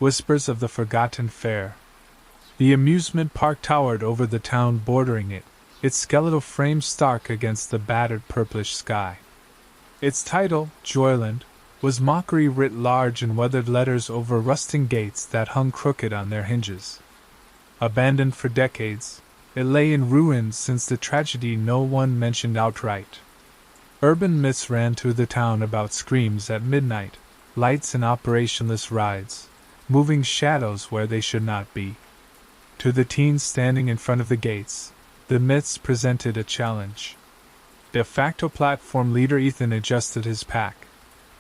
whispers of the forgotten fair. The amusement park towered over the town bordering it, its skeletal frame stark against the battered purplish sky. Its title, Joyland, was mockery writ large in weathered letters over rusting gates that hung crooked on their hinges. Abandoned for decades, it lay in ruins since the tragedy no one mentioned outright. Urban myths ran through the town about screams at midnight, lights in operationless rides, moving shadows where they should not be. To the teens standing in front of the gates, the myths presented a challenge. De facto platform leader Ethan adjusted his pack,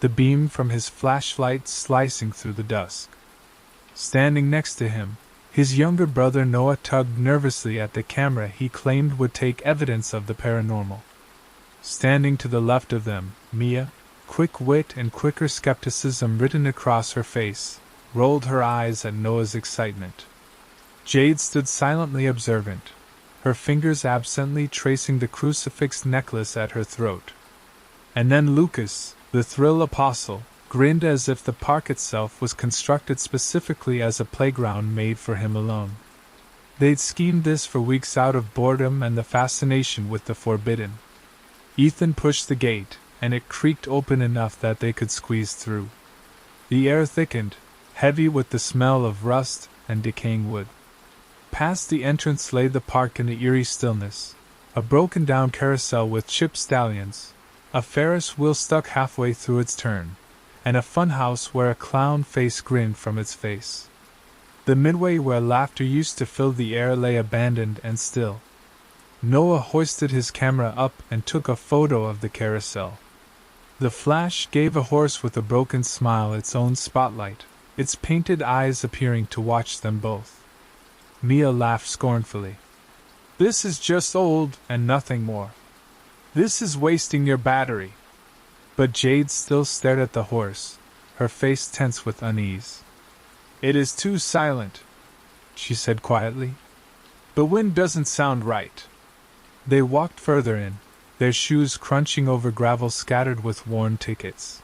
the beam from his flashlight slicing through the dusk. Standing next to him, his younger brother Noah tugged nervously at the camera he claimed would take evidence of the paranormal. Standing to the left of them, Mia, quick wit and quicker skepticism written across her face, rolled her eyes at Noah's excitement. Jade stood silently observant, her fingers absently tracing the crucifix necklace at her throat. And then Lucas, the thrill apostle, grinned as if the park itself was constructed specifically as a playground made for him alone. They'd schemed this for weeks out of boredom and the fascination with the forbidden. Ethan pushed the gate, and it creaked open enough that they could squeeze through. The air thickened, heavy with the smell of rust and decaying wood. Past the entrance lay the park in the eerie stillness, a broken-down carousel with chipped stallions, a Ferris wheel stuck halfway through its turn, and a funhouse where a clown face grinned from its face. The midway where laughter used to fill the air lay abandoned and still. Noah hoisted his camera up and took a photo of the carousel. The flash gave a horse with a broken smile its own spotlight, its painted eyes appearing to watch them both. Mia laughed scornfully. "This is just old and nothing more. This is wasting your battery." But Jade still stared at the horse, her face tense with unease. "It is too silent," she said quietly. "The wind doesn't sound right." They walked further in, their shoes crunching over gravel scattered with worn tickets.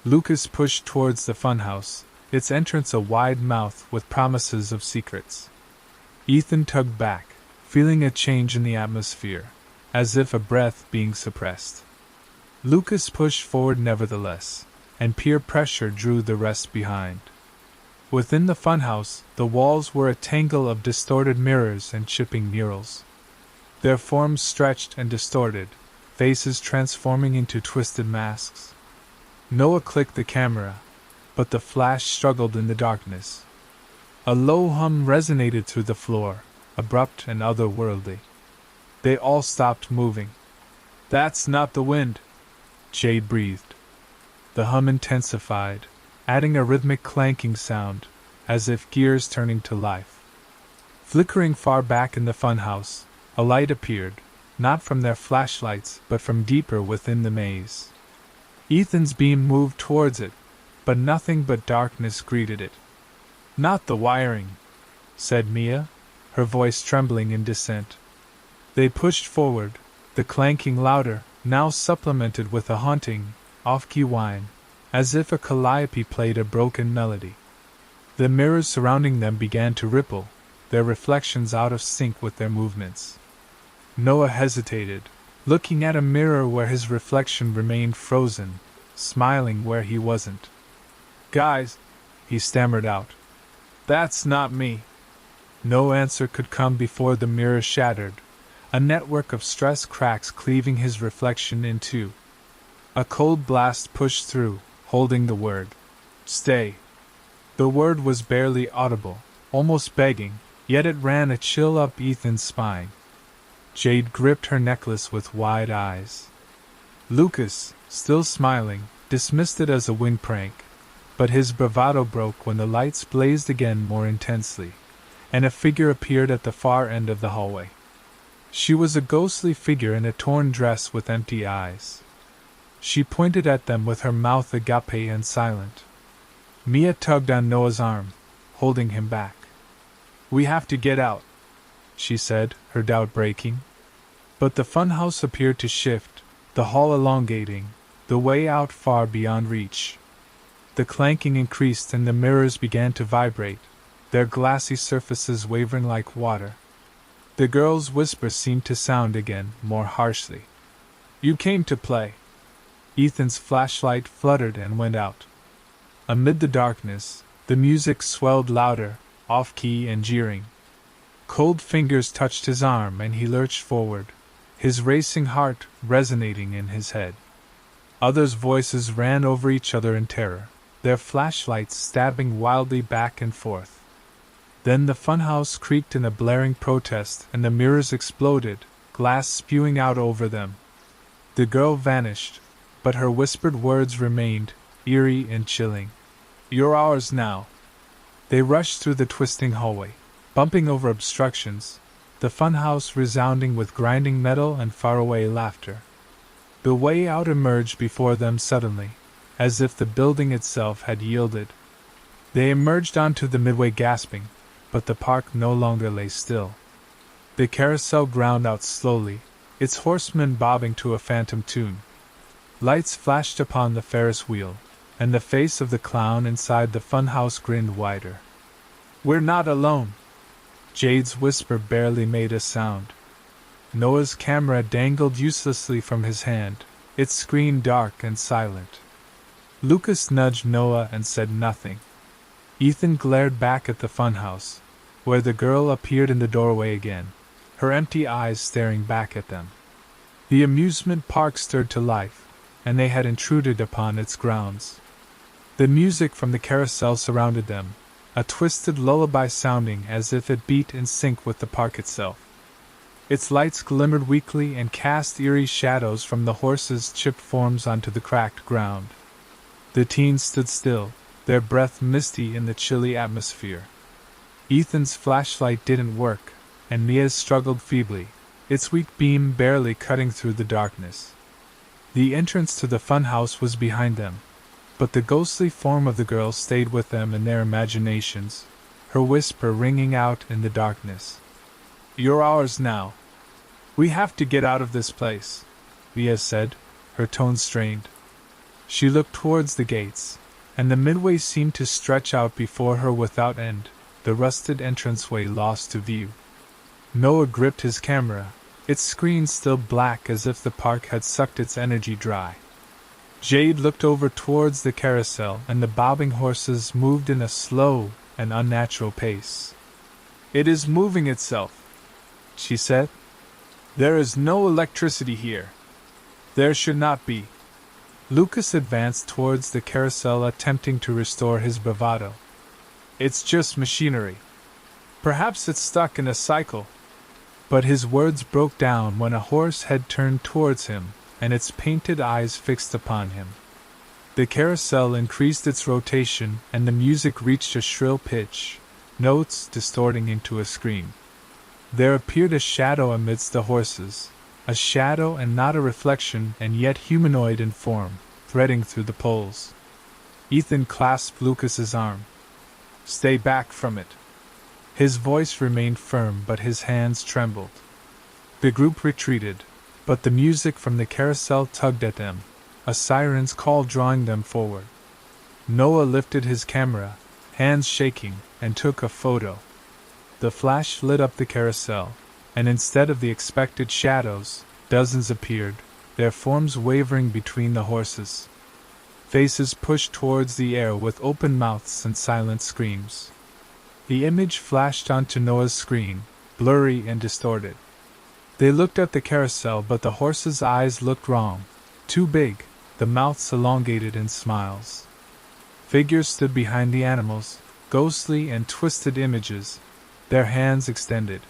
Lucas pushed towards the funhouse, its entrance a wide mouth with promises of secrets. Ethan tugged back, feeling a change in the atmosphere, as if a breath being suppressed. Lucas pushed forward nevertheless, and peer pressure drew the rest behind. Within the funhouse, the walls were a tangle of distorted mirrors and chipping murals. Their forms stretched and distorted, faces transforming into twisted masks. Noah clicked the camera, but the flash struggled in the darkness. A low hum resonated through the floor, abrupt and otherworldly. They all stopped moving. "That's not the wind," Jade breathed. The hum intensified, adding a rhythmic clanking sound, as if gears turning to life. Flickering far back in the funhouse, a light appeared, not from their flashlights but from deeper within the maze. Ethan's beam moved towards it, but nothing but darkness greeted it. "Not the wiring," said Mia, her voice trembling in dissent. They pushed forward, the clanking louder, now supplemented with a haunting, off-key whine, as if a calliope played a broken melody. The mirrors surrounding them began to ripple, their reflections out of sync with their movements. Noah hesitated, looking at a mirror where his reflection remained frozen, smiling where he wasn't. "Guys," he stammered out. "That's not me." No answer could come before the mirror shattered, a network of stress cracks cleaving his reflection in two. A cold blast pushed through, holding the word, "Stay." The word was barely audible, almost begging, yet it ran a chill up Ethan's spine. Jade gripped her necklace with wide eyes. Lucas, still smiling, dismissed it as a wind prank, but his bravado broke when the lights blazed again more intensely, and a figure appeared at the far end of the hallway. She was a ghostly figure in a torn dress with empty eyes. She pointed at them with her mouth agape and silent. Mia tugged on Noah's arm, holding him back. "We have to get out," she said, her doubt breaking. But the funhouse appeared to shift, the hall elongating, the way out far beyond reach. The clanking increased and the mirrors began to vibrate, their glassy surfaces wavering like water. The girl's whisper seemed to sound again, more harshly. "You came to play." Ethan's flashlight fluttered and went out. Amid the darkness, the music swelled louder, off-key and jeering. Cold fingers touched his arm and he lurched forward, his racing heart resonating in his head. Others' voices ran over each other in terror, their flashlights stabbing wildly back and forth. Then the funhouse creaked in a blaring protest and the mirrors exploded, glass spewing out over them. The girl vanished, but her whispered words remained, eerie and chilling. "You're ours now." They rushed through the twisting hallway, bumping over obstructions, the funhouse resounding with grinding metal and faraway laughter. The way out emerged before them suddenly, as if the building itself had yielded. They emerged onto the midway gasping, but the park no longer lay still. The carousel ground out slowly, its horsemen bobbing to a phantom tune. Lights flashed upon the Ferris wheel, and the face of the clown inside the funhouse grinned wider. "We're not alone." Jade's whisper barely made a sound. Noah's camera dangled uselessly from his hand, its screen dark and silent. Lucas nudged Noah and said nothing. Ethan glared back at the funhouse, where the girl appeared in the doorway again, her empty eyes staring back at them. The amusement park stirred to life, and they had intruded upon its grounds. The music from the carousel surrounded them, a twisted lullaby sounding as if it beat in sync with the park itself. Its lights glimmered weakly and cast eerie shadows from the horses' chipped forms onto the cracked ground. The teens stood still, their breath misty in the chilly atmosphere. Ethan's flashlight didn't work, and Mia's struggled feebly, its weak beam barely cutting through the darkness. The entrance to the funhouse was behind them, but the ghostly form of the girl stayed with them in their imaginations, her whisper ringing out in the darkness. "You're ours now. We have to get out of this place," Mia said, her tone strained. She looked towards the gates, and the midway seemed to stretch out before her without end, the rusted entranceway lost to view. Noah gripped his camera, its screen still black as if the park had sucked its energy dry. Jade looked over towards the carousel and the bobbing horses moved in a slow and unnatural pace. "It is moving itself," she said. "There is no electricity here. There should not be." Lucas advanced towards the carousel attempting to restore his bravado. "It's just machinery. Perhaps it's stuck in a cycle." But his words broke down when a horse head turned towards him, and its painted eyes fixed upon him. The carousel increased its rotation and the music reached a shrill pitch, notes distorting into a scream. There appeared a shadow amidst the horses, a shadow and not a reflection and yet humanoid in form, threading through the poles. Ethan clasped Lucas's arm. "Stay back from it." His voice remained firm but his hands trembled. The group retreated, but the music from the carousel tugged at them, a siren's call drawing them forward. Noah lifted his camera, hands shaking, and took a photo. The flash lit up the carousel, and instead of the expected shadows, dozens appeared, their forms wavering between the horses. Faces pushed towards the air with open mouths and silent screams. The image flashed onto Noah's screen, blurry and distorted. They looked at the carousel, but the horses' eyes looked wrong, too big, the mouths elongated in smiles. Figures stood behind the animals, ghostly and twisted images, their hands extended.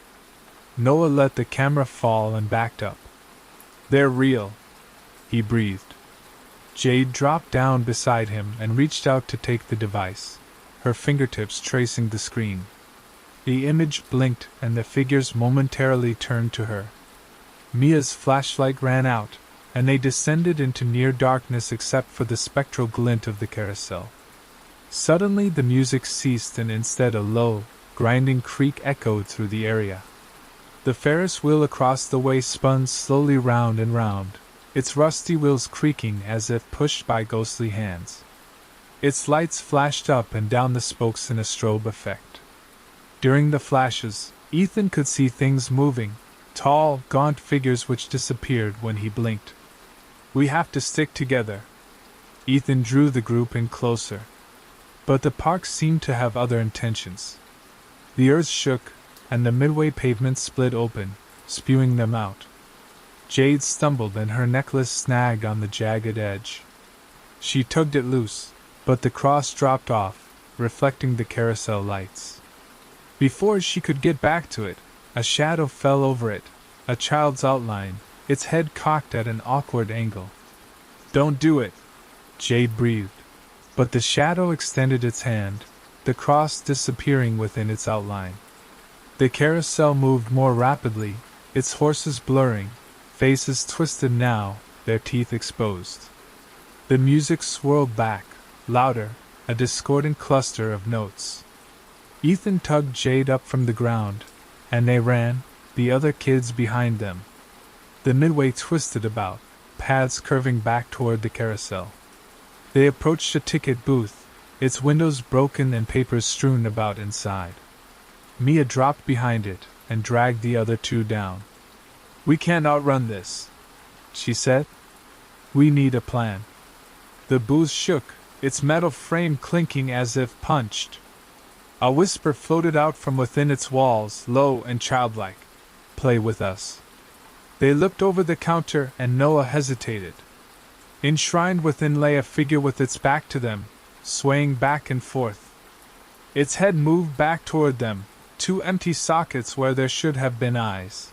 Noah let the camera fall and backed up. "They're real," he breathed. Jade dropped down beside him and reached out to take the device, her fingertips tracing the screen. The image blinked and the figures momentarily turned to her. Mia's flashlight ran out, and they descended into near darkness except for the spectral glint of the carousel. Suddenly the music ceased and instead a low, grinding creak echoed through the area. The Ferris wheel across the way spun slowly round and round, its rusty wheels creaking as if pushed by ghostly hands. Its lights flashed up and down the spokes in a strobe effect. During the flashes, Ethan could see things moving, tall, gaunt figures which disappeared when he blinked. "We have to stick together." Ethan drew the group in closer. But the park seemed to have other intentions. The earth shook, and the midway pavement split open, spewing them out. Jade stumbled and her necklace snagged on the jagged edge. She tugged it loose, but the cross dropped off, reflecting the carousel lights. Before she could get back to it, a shadow fell over it, a child's outline, its head cocked at an awkward angle. "Don't do it," Jade breathed. But the shadow extended its hand, the cross disappearing within its outline. The carousel moved more rapidly, its horses blurring, faces twisted now, their teeth exposed. The music swirled back, louder, a discordant cluster of notes. Ethan tugged Jade up from the ground, and they ran, the other kids behind them. The midway twisted about, paths curving back toward the carousel. They approached a ticket booth, its windows broken and papers strewn about inside. Mia dropped behind it and dragged the other two down. "We can't outrun this," she said. "We need a plan." The booth shook, its metal frame clinking as if punched. A whisper floated out from within its walls, low and childlike. "Play with us." They looked over the counter and Noah hesitated. Enshrined within lay a figure with its back to them, swaying back and forth. Its head moved back toward them, two empty sockets where there should have been eyes.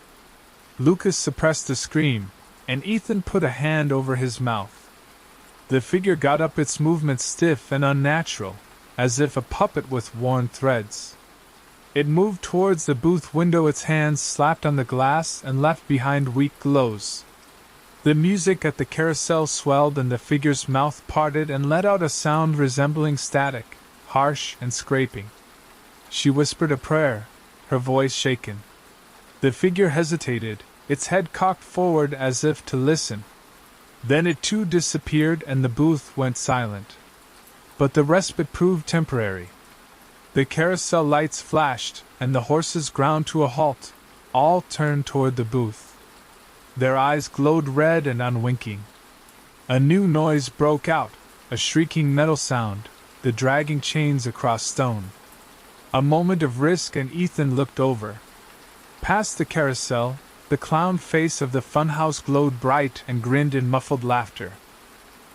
Lucas suppressed a scream, and Ethan put a hand over his mouth. The figure got up, its movements stiff and unnatural, as if a puppet with worn threads. It moved towards the booth window, its hands slapped on the glass and left behind weak glows. The music at the carousel swelled and the figure's mouth parted and let out a sound resembling static, harsh and scraping. She whispered a prayer, her voice shaken. The figure hesitated, its head cocked forward as if to listen. Then it too disappeared and the booth went silent. But the respite proved temporary. The carousel lights flashed, and the horses ground to a halt, all turned toward the booth. Their eyes glowed red and unwinking. A new noise broke out, a shrieking metal sound, the dragging chains across stone. A moment of risk and Ethan looked over. Past the carousel, the clown face of the funhouse glowed bright and grinned in muffled laughter.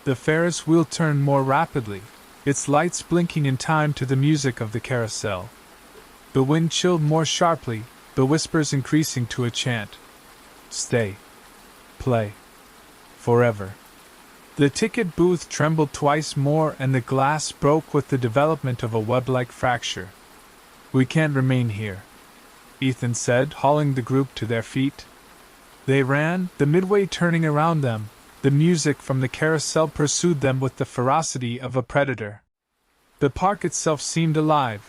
The Ferris wheel turned more rapidly, its lights blinking in time to the music of the carousel. The wind chilled more sharply, the whispers increasing to a chant. "Stay. Play. Forever." The ticket booth trembled twice more and the glass broke with the development of a web-like fracture. "We can't remain here," Ethan said, hauling the group to their feet. They ran, the midway turning around them. The music from the carousel pursued them with the ferocity of a predator. The park itself seemed alive,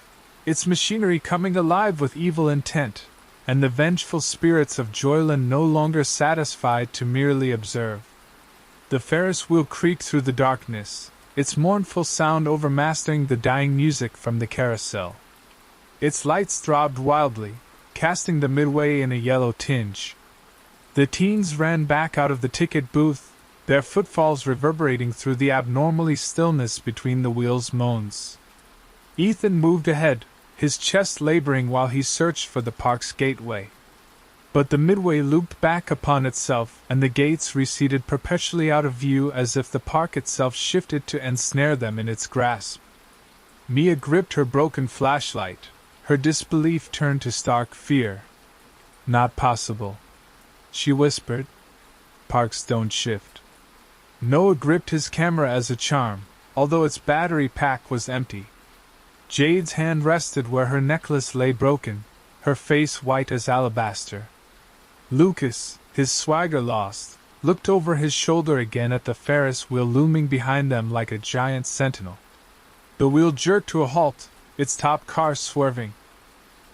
its machinery coming alive with evil intent, and the vengeful spirits of Joyland no longer satisfied to merely observe. The Ferris wheel creaked through the darkness, its mournful sound overmastering the dying music from the carousel. Its lights throbbed wildly, casting the midway in a yellow tinge. The teens ran back out of the ticket booth, their footfalls reverberating through the abnormally stillness between the wheels' moans. Ethan moved ahead, his chest laboring while he searched for the park's gateway. But the midway looped back upon itself, and the gates receded perpetually out of view as if the park itself shifted to ensnare them in its grasp. Mia gripped her broken flashlight, her disbelief turned to stark fear. "Not possible," she whispered. "Parks don't shift." Noah gripped his camera as a charm, although its battery pack was empty. Jade's hand rested where her necklace lay broken, her face white as alabaster. Lucas, his swagger lost, looked over his shoulder again at the Ferris wheel looming behind them like a giant sentinel. The wheel jerked to a halt, its top car swerving.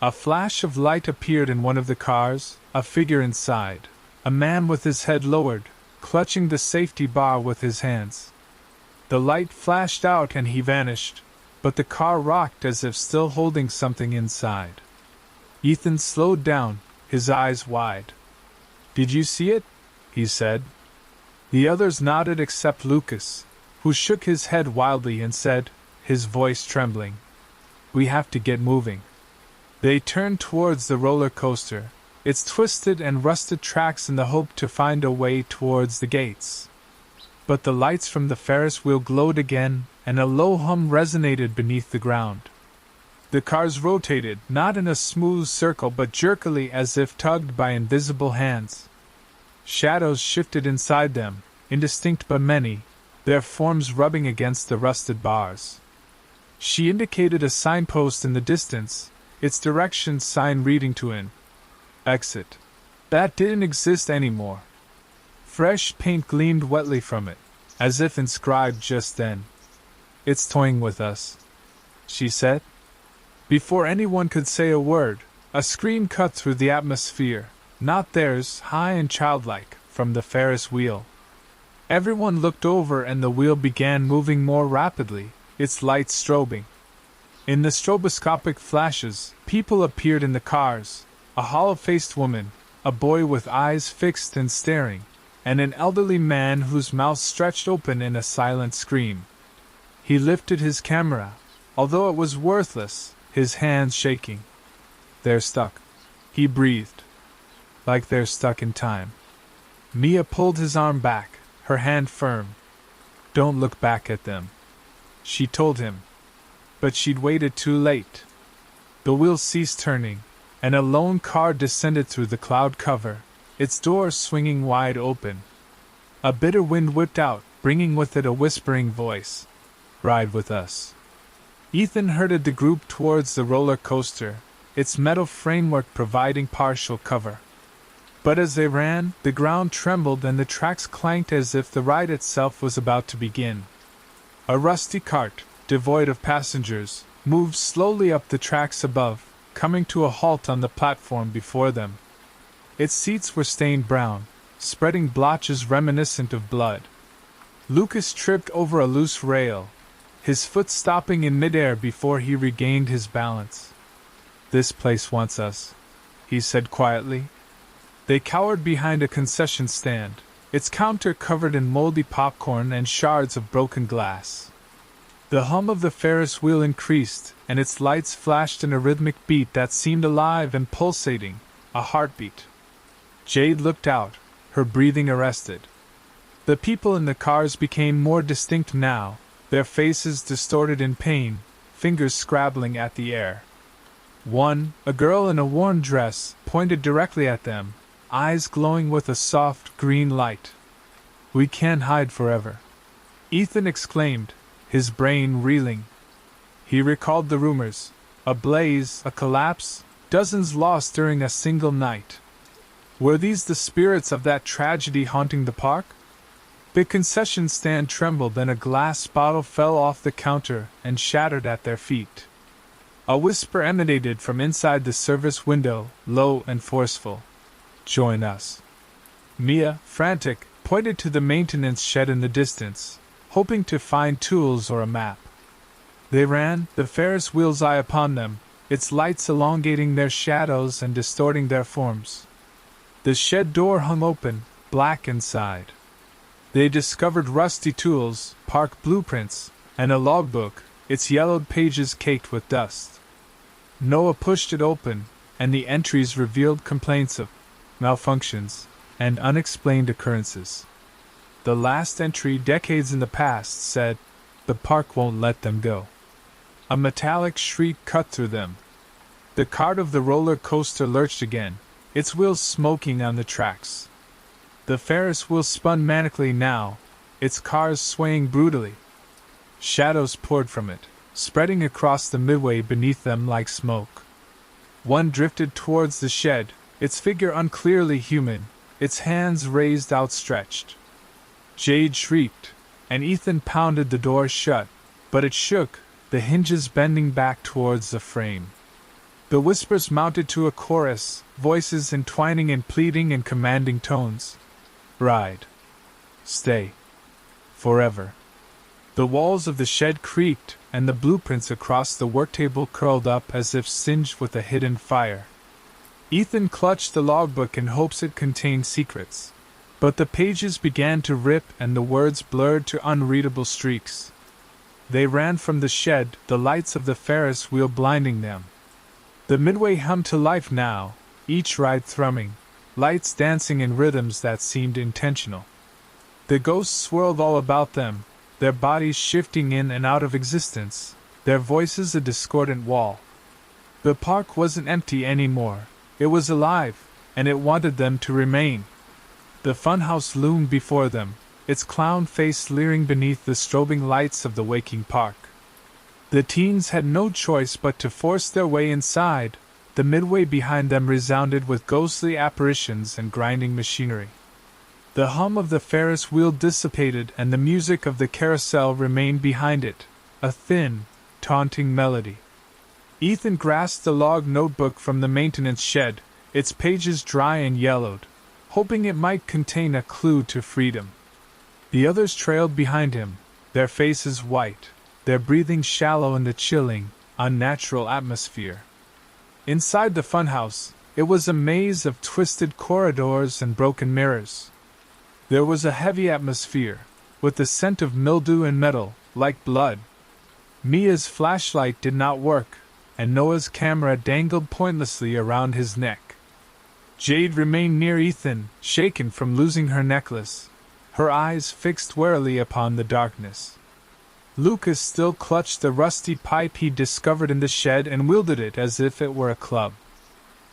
A flash of light appeared in one of the cars, a figure inside, a man with his head lowered, clutching the safety bar with his hands. The light flashed out and he vanished, but the car rocked as if still holding something inside. Ethan slowed down, his eyes wide. "Did you see it?" he said. The others nodded except Lucas, who shook his head wildly and said, his voice trembling, "We have to get moving." They turned towards the roller coaster, its twisted and rusted tracks in the hope to find a way towards the gates. But the lights from the Ferris wheel glowed again, and a low hum resonated beneath the ground. The cars rotated, not in a smooth circle but jerkily as if tugged by invisible hands. Shadows shifted inside them, indistinct but many, their forms rubbing against the rusted bars. She indicated a signpost in the distance, its direction sign reading to an exit. That didn't exist anymore. Fresh paint gleamed wetly from it, as if inscribed just then. "It's toying with us," she said. Before anyone could say a word, a scream cut through the atmosphere, not theirs, high and childlike, from the Ferris wheel. Everyone looked over and the wheel began moving more rapidly, its lights strobing. In the stroboscopic flashes, people appeared in the cars, a hollow-faced woman, a boy with eyes fixed and staring, and an elderly man whose mouth stretched open in a silent scream. He lifted his camera, although it was worthless, his hands shaking. "They're stuck," he breathed. "Like they're stuck in time." Mia pulled his arm back, her hand firm. "Don't look back at them," she told him. But she'd waited too late. The wheel ceased turning, and a lone car descended through the cloud cover, its door swinging wide open. A bitter wind whipped out, bringing with it a whispering voice. "Ride with us." Ethan herded the group towards the roller coaster, its metal framework providing partial cover. But as they ran, the ground trembled and the tracks clanked as if the ride itself was about to begin. A rusty cart, devoid of passengers, moved slowly up the tracks above, coming to a halt on the platform before them. Its seats were stained brown, spreading blotches reminiscent of blood. Lucas tripped over a loose rail, his foot stopping in midair before he regained his balance. "This place wants us," he said quietly. They cowered behind a concession stand, its counter covered in moldy popcorn and shards of broken glass. The hum of the Ferris wheel increased, and its lights flashed in a rhythmic beat that seemed alive and pulsating, a heartbeat. Jade looked out, her breathing arrested. The people in the cars became more distinct now, their faces distorted in pain, fingers scrabbling at the air. One, a girl in a worn dress, pointed directly at them, eyes glowing with a soft green light. "We can't hide forever," Ethan exclaimed, his brain reeling. He recalled the rumors, a blaze, a collapse, dozens lost during a single night. Were these the spirits of that tragedy haunting the park? The concession stand trembled and a glass bottle fell off the counter and shattered at their feet. A whisper emanated from inside the service window, low and forceful. "Join us." Mia, frantic, pointed to the maintenance shed in the distance, hoping to find tools or a map. They ran, the Ferris wheel's eye upon them, its lights elongating their shadows and distorting their forms. The shed door hung open, black inside. They discovered rusty tools, park blueprints, and a logbook, its yellowed pages caked with dust. Noah pushed it open, and the entries revealed complaints of malfunctions and unexplained occurrences. The last entry, decades in the past, said, "The park won't let them go." A metallic shriek cut through them. The cart of the roller coaster lurched again, its wheels smoking on the tracks. The Ferris wheel spun manically now, its cars swaying brutally. Shadows poured from it, spreading across the midway beneath them like smoke. One drifted towards the shed, its figure unclearly human, its hands raised outstretched. Jade shrieked, and Ethan pounded the door shut, but it shook, the hinges bending back towards the frame. The whispers mounted to a chorus, voices entwining in pleading and commanding tones. "Ride. Stay. Forever. The walls of the shed creaked, and the blueprints across the worktable curled up as if singed with a hidden fire. Ethan clutched the logbook in hopes it contained secrets. But the pages began to rip and the words blurred to unreadable streaks. They ran from the shed, the lights of the Ferris wheel blinding them. The Midway hummed to life now, each ride thrumming, lights dancing in rhythms that seemed intentional. The ghosts swirled all about them, their bodies shifting in and out of existence, their voices a discordant wall. The park wasn't empty anymore, it was alive, and it wanted them to remain. The funhouse loomed before them, its clown face leering beneath the strobing lights of the waking park. The teens had no choice but to force their way inside. The Midway behind them resounded with ghostly apparitions and grinding machinery. The hum of the Ferris wheel dissipated and the music of the carousel remained behind it, a thin, taunting melody. Ethan grasped the log notebook from the maintenance shed, its pages dry and yellowed, hoping it might contain a clue to freedom. The others trailed behind him, their faces white, their breathing shallow in the chilling, unnatural atmosphere. Inside the funhouse, it was a maze of twisted corridors and broken mirrors. There was a heavy atmosphere, with the scent of mildew and metal, like blood. Mia's flashlight did not work, and Noah's camera dangled pointlessly around his neck. Jade remained near Ethan, shaken from losing her necklace, her eyes fixed warily upon the darkness. Lucas still clutched the rusty pipe he discovered in the shed and wielded it as if it were a club.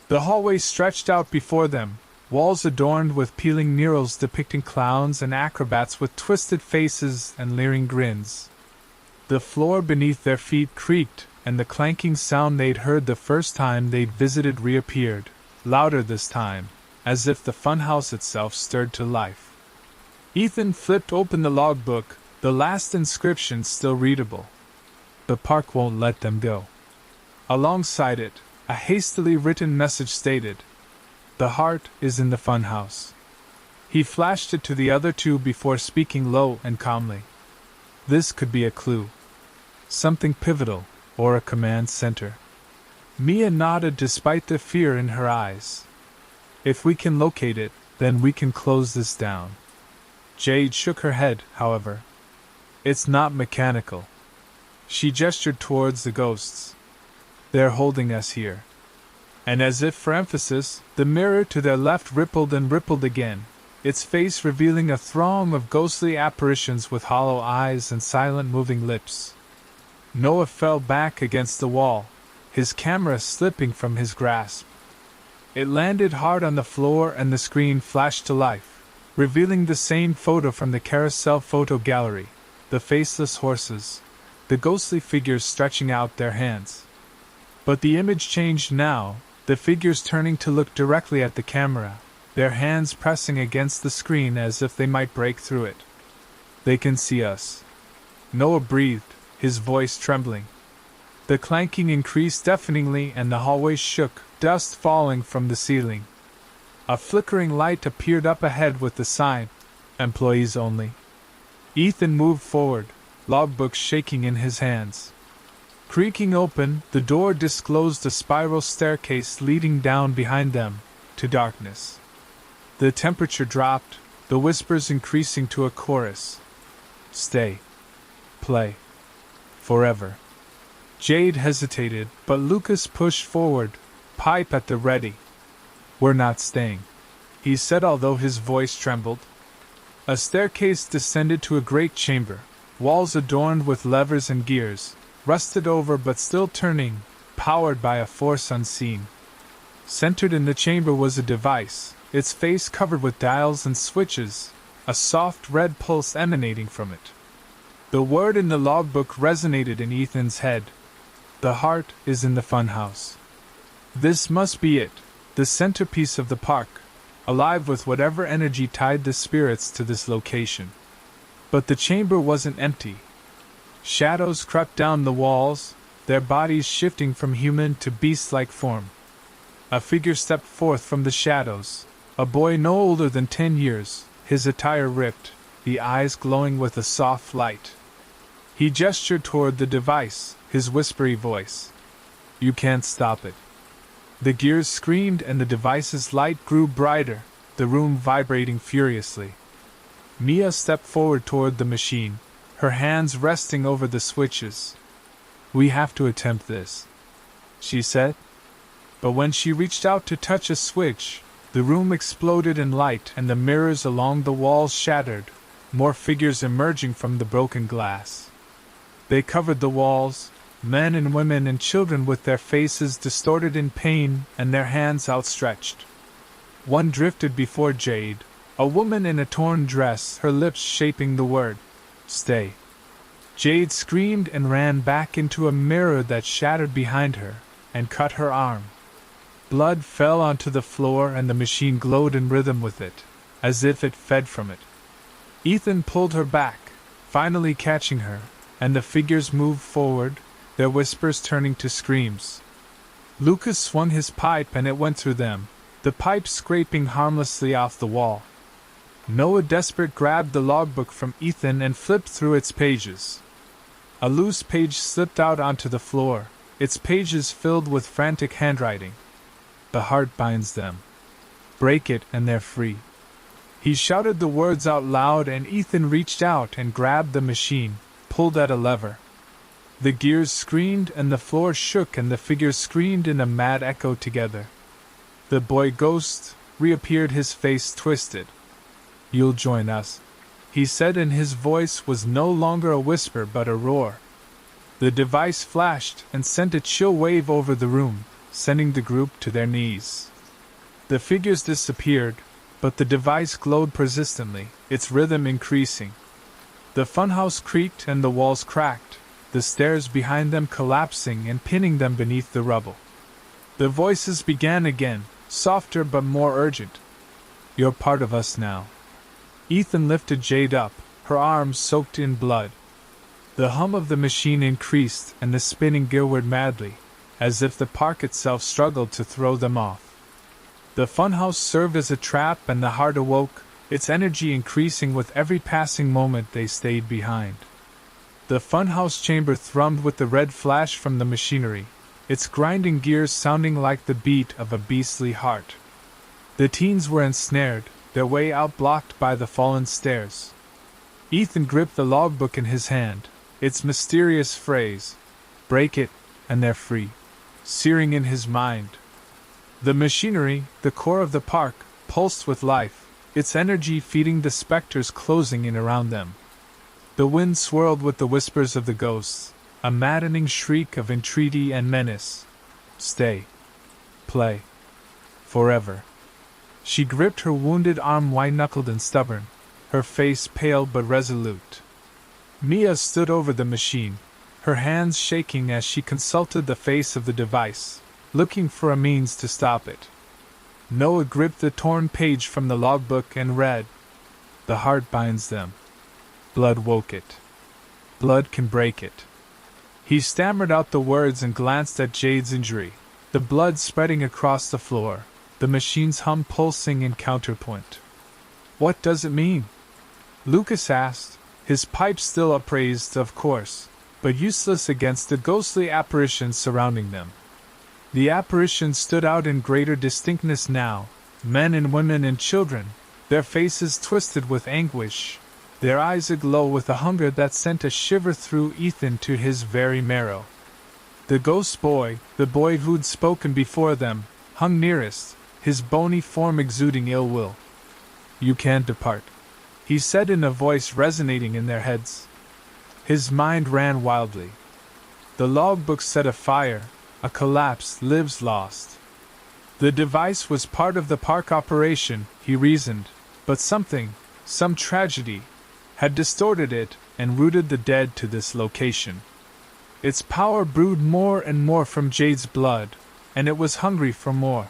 The hallway stretched out before them, walls adorned with peeling murals depicting clowns and acrobats with twisted faces and leering grins. The floor beneath their feet creaked, and the clanking sound they'd heard the first time they'd visited reappeared, louder this time, as if the funhouse itself stirred to life. Ethan flipped open the logbook, the last inscription still readable. The park won't let them go. Alongside it, a hastily written message stated, "The heart is in the funhouse." He flashed it to the other two before speaking low and calmly. This could be a clue. Something pivotal, or a command center. Mia nodded despite the fear in her eyes. "If we can locate it, then we can close this down." Jade shook her head, however. "It's not mechanical." She gestured towards the ghosts. "They're holding us here." And as if for emphasis, the mirror to their left rippled and rippled again, its face revealing a throng of ghostly apparitions with hollow eyes and silent moving lips. Noah fell back against the wall, his camera slipping from his grasp. It landed hard on the floor and the screen flashed to life, revealing the same photo from the carousel photo gallery, the faceless horses, the ghostly figures stretching out their hands. But the image changed now, the figures turning to look directly at the camera, their hands pressing against the screen as if they might break through it. "They can see us." Noah breathed, his voice trembling. The clanking increased deafeningly and the hallway shook, dust falling from the ceiling. A flickering light appeared up ahead with the sign, "Employees only." Ethan moved forward, logbooks shaking in his hands. Creaking open, the door disclosed a spiral staircase leading down behind them, to darkness. The temperature dropped, the whispers increasing to a chorus. "Stay. Play. Forever." Jade hesitated, but Lucas pushed forward, pipe at the ready. "We're not staying," he said, although his voice trembled. A staircase descended to a great chamber, walls adorned with levers and gears, rusted over but still turning, powered by a force unseen. Centered in the chamber was a device, its face covered with dials and switches, a soft red pulse emanating from it. The word in the logbook resonated in Ethan's head. "The heart is in the funhouse." This must be it, the centerpiece of the park, alive with whatever energy tied the spirits to this location. But the chamber wasn't empty. Shadows crept down the walls, their bodies shifting from human to beast-like form. A figure stepped forth from the shadows, a boy no older than 10 years, his attire ripped, the eyes glowing with a soft light. He gestured toward the device, his whispery voice. You can't stop it. The gears screamed and the device's light grew brighter, the room vibrating furiously. Mia stepped forward toward the machine, her hands resting over the switches. We have to attempt this, she said. But when she reached out to touch a switch, the room exploded in light and the mirrors along the walls shattered, more figures emerging from the broken glass. They covered the walls, men and women and children with their faces distorted in pain and their hands outstretched. One drifted before Jade, a woman in a torn dress, her lips shaping the word, "Stay." Jade screamed and ran back into a mirror that shattered behind her, and cut her arm. Blood fell onto the floor and the machine glowed in rhythm with it, as if it fed from it. Ethan pulled her back, finally catching her, and the figures moved forward, their whispers turning to screams. Lucas swung his pipe and it went through them, the pipe scraping harmlessly off the wall. Noah desperate grabbed the logbook from Ethan and flipped through its pages. A loose page slipped out onto the floor, its pages filled with frantic handwriting. The heart binds them. Break it and they're free. He shouted the words out loud and Ethan reached out and grabbed the machine, pulled at a lever. The gears screamed and the floor shook and the figures screamed in a mad echo together. The boy ghost reappeared, his face twisted. You'll join us, he said, and his voice was no longer a whisper but a roar. The device flashed and sent a chill wave over the room, sending the group to their knees. The figures disappeared, but the device glowed persistently, its rhythm increasing. The funhouse creaked and the walls cracked, the stairs behind them collapsing and pinning them beneath the rubble. The voices began again, softer but more urgent. You're part of us now. Ethan lifted Jade up, her arms soaked in blood. The hum of the machine increased and the spinning gear whirred madly, as if the park itself struggled to throw them off. The funhouse served as a trap and the heart awoke, its energy increasing with every passing moment they stayed behind. The funhouse chamber thrummed with the red flash from the machinery, its grinding gears sounding like the beat of a beastly heart. The teens were ensnared, their way out blocked by the fallen stairs. Ethan gripped the logbook in his hand, its mysterious phrase, "Break it, and they're free," searing in his mind. The machinery, the core of the park, pulsed with life, its energy feeding the specters closing in around them. The wind swirled with the whispers of the ghosts, a maddening shriek of entreaty and menace. Stay. Play. Forever. She gripped her wounded arm, white-knuckled and stubborn, her face pale but resolute. Mia stood over the machine, her hands shaking as she consulted the face of the device, looking for a means to stop it. Noah gripped the torn page from the logbook and read, "The heart binds them. Blood woke it. Blood can break it." He stammered out the words and glanced at Jade's injury, the blood spreading across the floor, the machine's hum pulsing in counterpoint. "What does it mean?" Lucas asked, his pipe still upraised, of course, but useless against the ghostly apparitions surrounding them. The apparitions stood out in greater distinctness now, men and women and children, their faces twisted with anguish, their eyes aglow with a hunger that sent a shiver through Ethan to his very marrow. The ghost boy, the boy who'd spoken before them, hung nearest, his bony form exuding ill will. "You can't depart," he said in a voice resonating in their heads. His mind ran wildly. The logbook set afire, a collapse, lives lost. The device was part of the park operation, he reasoned, but some tragedy, had distorted it and rooted the dead to this location. Its power brewed more and more from Jade's blood, and it was hungry for more.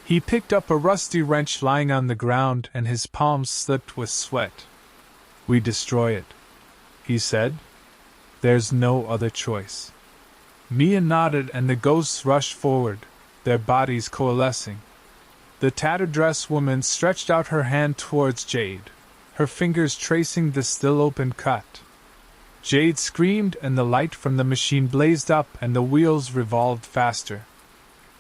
He picked up a rusty wrench lying on the ground and his palms slipped with sweat. "We destroy it," he said. "There's no other choice." Mia nodded and the ghosts rushed forward, their bodies coalescing. The tattered dress woman stretched out her hand towards Jade, her fingers tracing the still open cut. Jade screamed, and the light from the machine blazed up and the wheels revolved faster.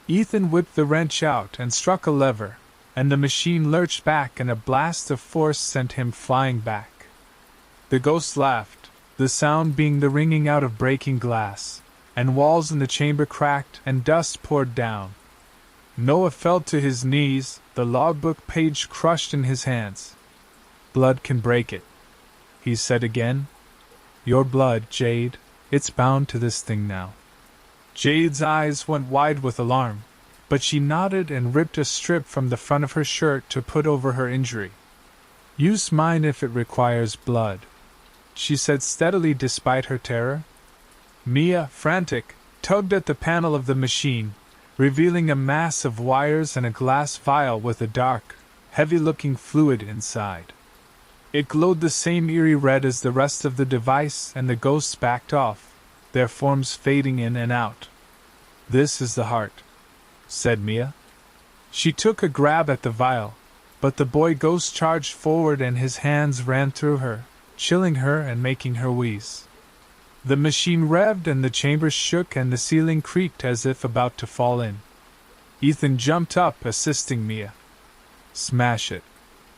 Ethan whipped the wrench out and struck a lever, and the machine lurched back and a blast of force sent him flying back. The ghost laughed, the sound being the ringing out of breaking glass, and walls in the chamber cracked and dust poured down. Noah fell to his knees, the logbook page crushed in his hands. "Blood can break it," he said again. "Your blood, Jade, it's bound to this thing now." Jade's eyes went wide with alarm, but she nodded and ripped a strip from the front of her shirt to put over her injury. "Use mine if it requires blood," she said steadily despite her terror. Mia, frantic, tugged at the panel of the machine, revealing a mass of wires and a glass vial with a dark, heavy-looking fluid inside. It glowed the same eerie red as the rest of the device, and the ghosts backed off, their forms fading in and out. "This is the heart," said Mia. She took a grab at the vial, but the boy ghost charged forward and his hands ran through her, chilling her and making her wheeze. The machine revved and the chamber shook and the ceiling creaked as if about to fall in. Ethan jumped up, assisting Mia. "Smash it,"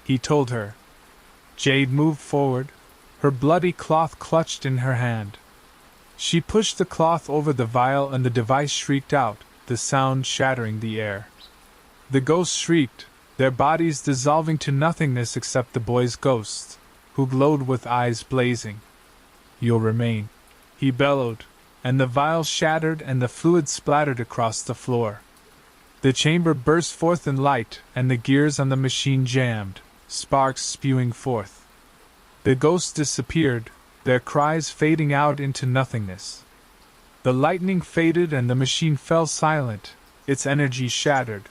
he told her. Jade moved forward, her bloody cloth clutched in her hand. She pushed the cloth over the vial and the device shrieked out, the sound shattering the air. The ghosts shrieked, their bodies dissolving to nothingness except the boy's ghost, who glowed with eyes blazing. "You'll remain," he bellowed, and the vial shattered and the fluid splattered across the floor. The chamber burst forth in light, and the gears on the machine jammed, sparks spewing forth. The ghosts disappeared, their cries fading out into nothingness. The lightning faded and the machine fell silent, its energy shattered.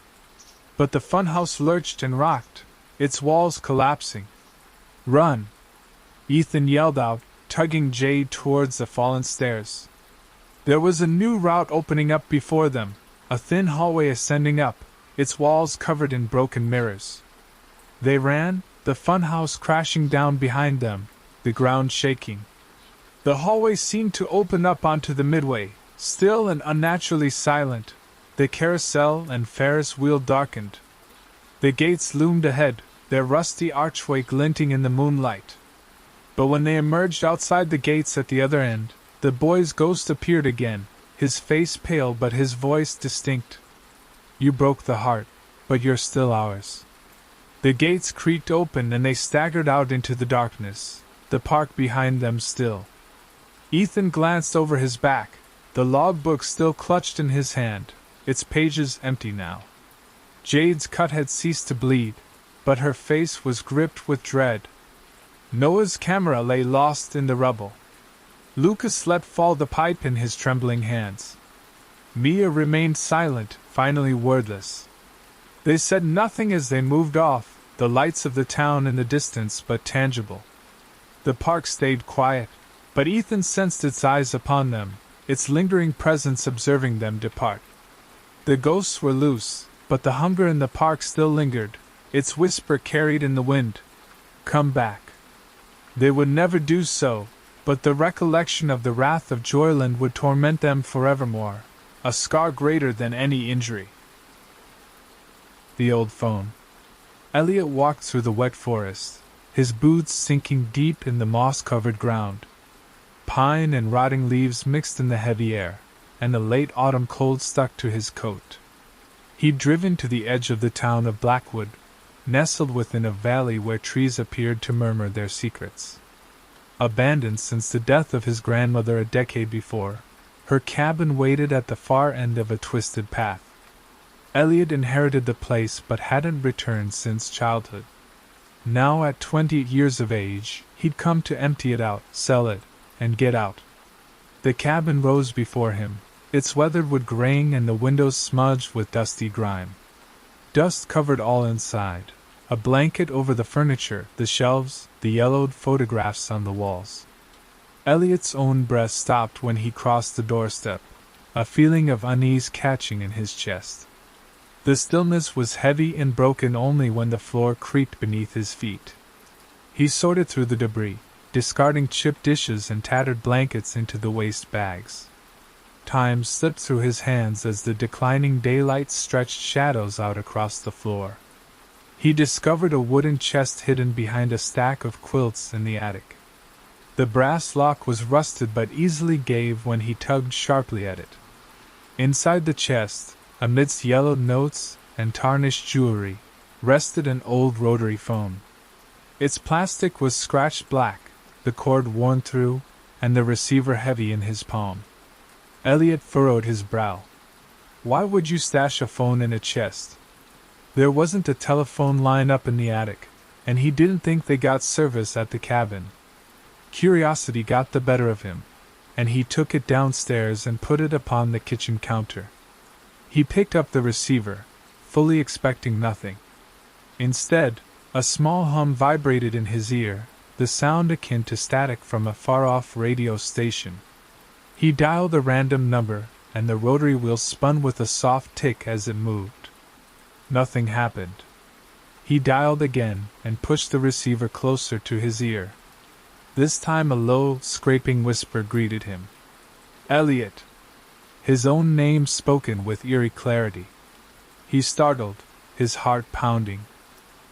But the funhouse lurched and rocked, its walls collapsing. "Run!" Ethan yelled out, tugging Jade towards the fallen stairs. There was a new route opening up before them, a thin hallway ascending up, its walls covered in broken mirrors. They ran, the funhouse crashing down behind them, the ground shaking. The hallway seemed to open up onto the midway, still and unnaturally silent. The carousel and Ferris wheel darkened. The gates loomed ahead, their rusty archway glinting in the moonlight. But when they emerged outside the gates at the other end, the boy's ghost appeared again, his face pale but his voice distinct. "You broke the heart, but you're still ours." The gates creaked open and they staggered out into the darkness, the park behind them still. Ethan glanced over his back, the logbook still clutched in his hand, its pages empty now. Jade's cut had ceased to bleed, but her face was gripped with dread. Noah's camera lay lost in the rubble. Lucas let fall the pipe in his trembling hands. Mia remained silent, finally wordless. They said nothing as they moved off, the lights of the town in the distance but tangible. The park stayed quiet, but Ethan sensed its eyes upon them, its lingering presence observing them depart. The ghosts were loose, but the hunger in the park still lingered, its whisper carried in the wind. "Come back." They would never do so, but the recollection of the wrath of Joyland would torment them forevermore, a scar greater than any injury. The old phone. Elliot walked through the wet forest, his boots sinking deep in the moss-covered ground. Pine and rotting leaves mixed in the heavy air, and the late autumn cold stuck to his coat. He'd driven to the edge of the town of Blackwood, nestled within a valley where trees appeared to murmur their secrets. Abandoned since the death of his grandmother a decade before, her cabin waited at the far end of a twisted path. Elliot inherited the place but hadn't returned since childhood. Now at 20 years of age, he'd come to empty it out, sell it, and get out. The cabin rose before him, its weathered wood graying and the windows smudged with dusty grime. Dust covered all inside, a blanket over the furniture, the shelves, the yellowed photographs on the walls. Elliot's own breath stopped when he crossed the doorstep, a feeling of unease catching in his chest. The stillness was heavy and broken only when the floor creaked beneath his feet. He sorted through the debris, discarding chipped dishes and tattered blankets into the waste bags. Time slipped through his hands as the declining daylight stretched shadows out across the floor. He discovered a wooden chest hidden behind a stack of quilts in the attic. The brass lock was rusted but easily gave when he tugged sharply at it. Inside the chest, amidst yellowed notes and tarnished jewelry, rested an old rotary phone. Its plastic was scratched black, the cord worn through, and the receiver heavy in his palm. Elliot furrowed his brow. Why would you stash a phone in a chest? There wasn't a telephone line up in the attic, and he didn't think they got service at the cabin. Curiosity got the better of him, and he took it downstairs and put it upon the kitchen counter. He picked up the receiver, fully expecting nothing. Instead, a small hum vibrated in his ear, the sound akin to static from a far-off radio station. He dialed a random number, and the rotary wheel spun with a soft tick as it moved. Nothing happened. He dialed again and pushed the receiver closer to his ear. This time a low, scraping whisper greeted him. Elliot! His own name spoken with eerie clarity. He startled, his heart pounding.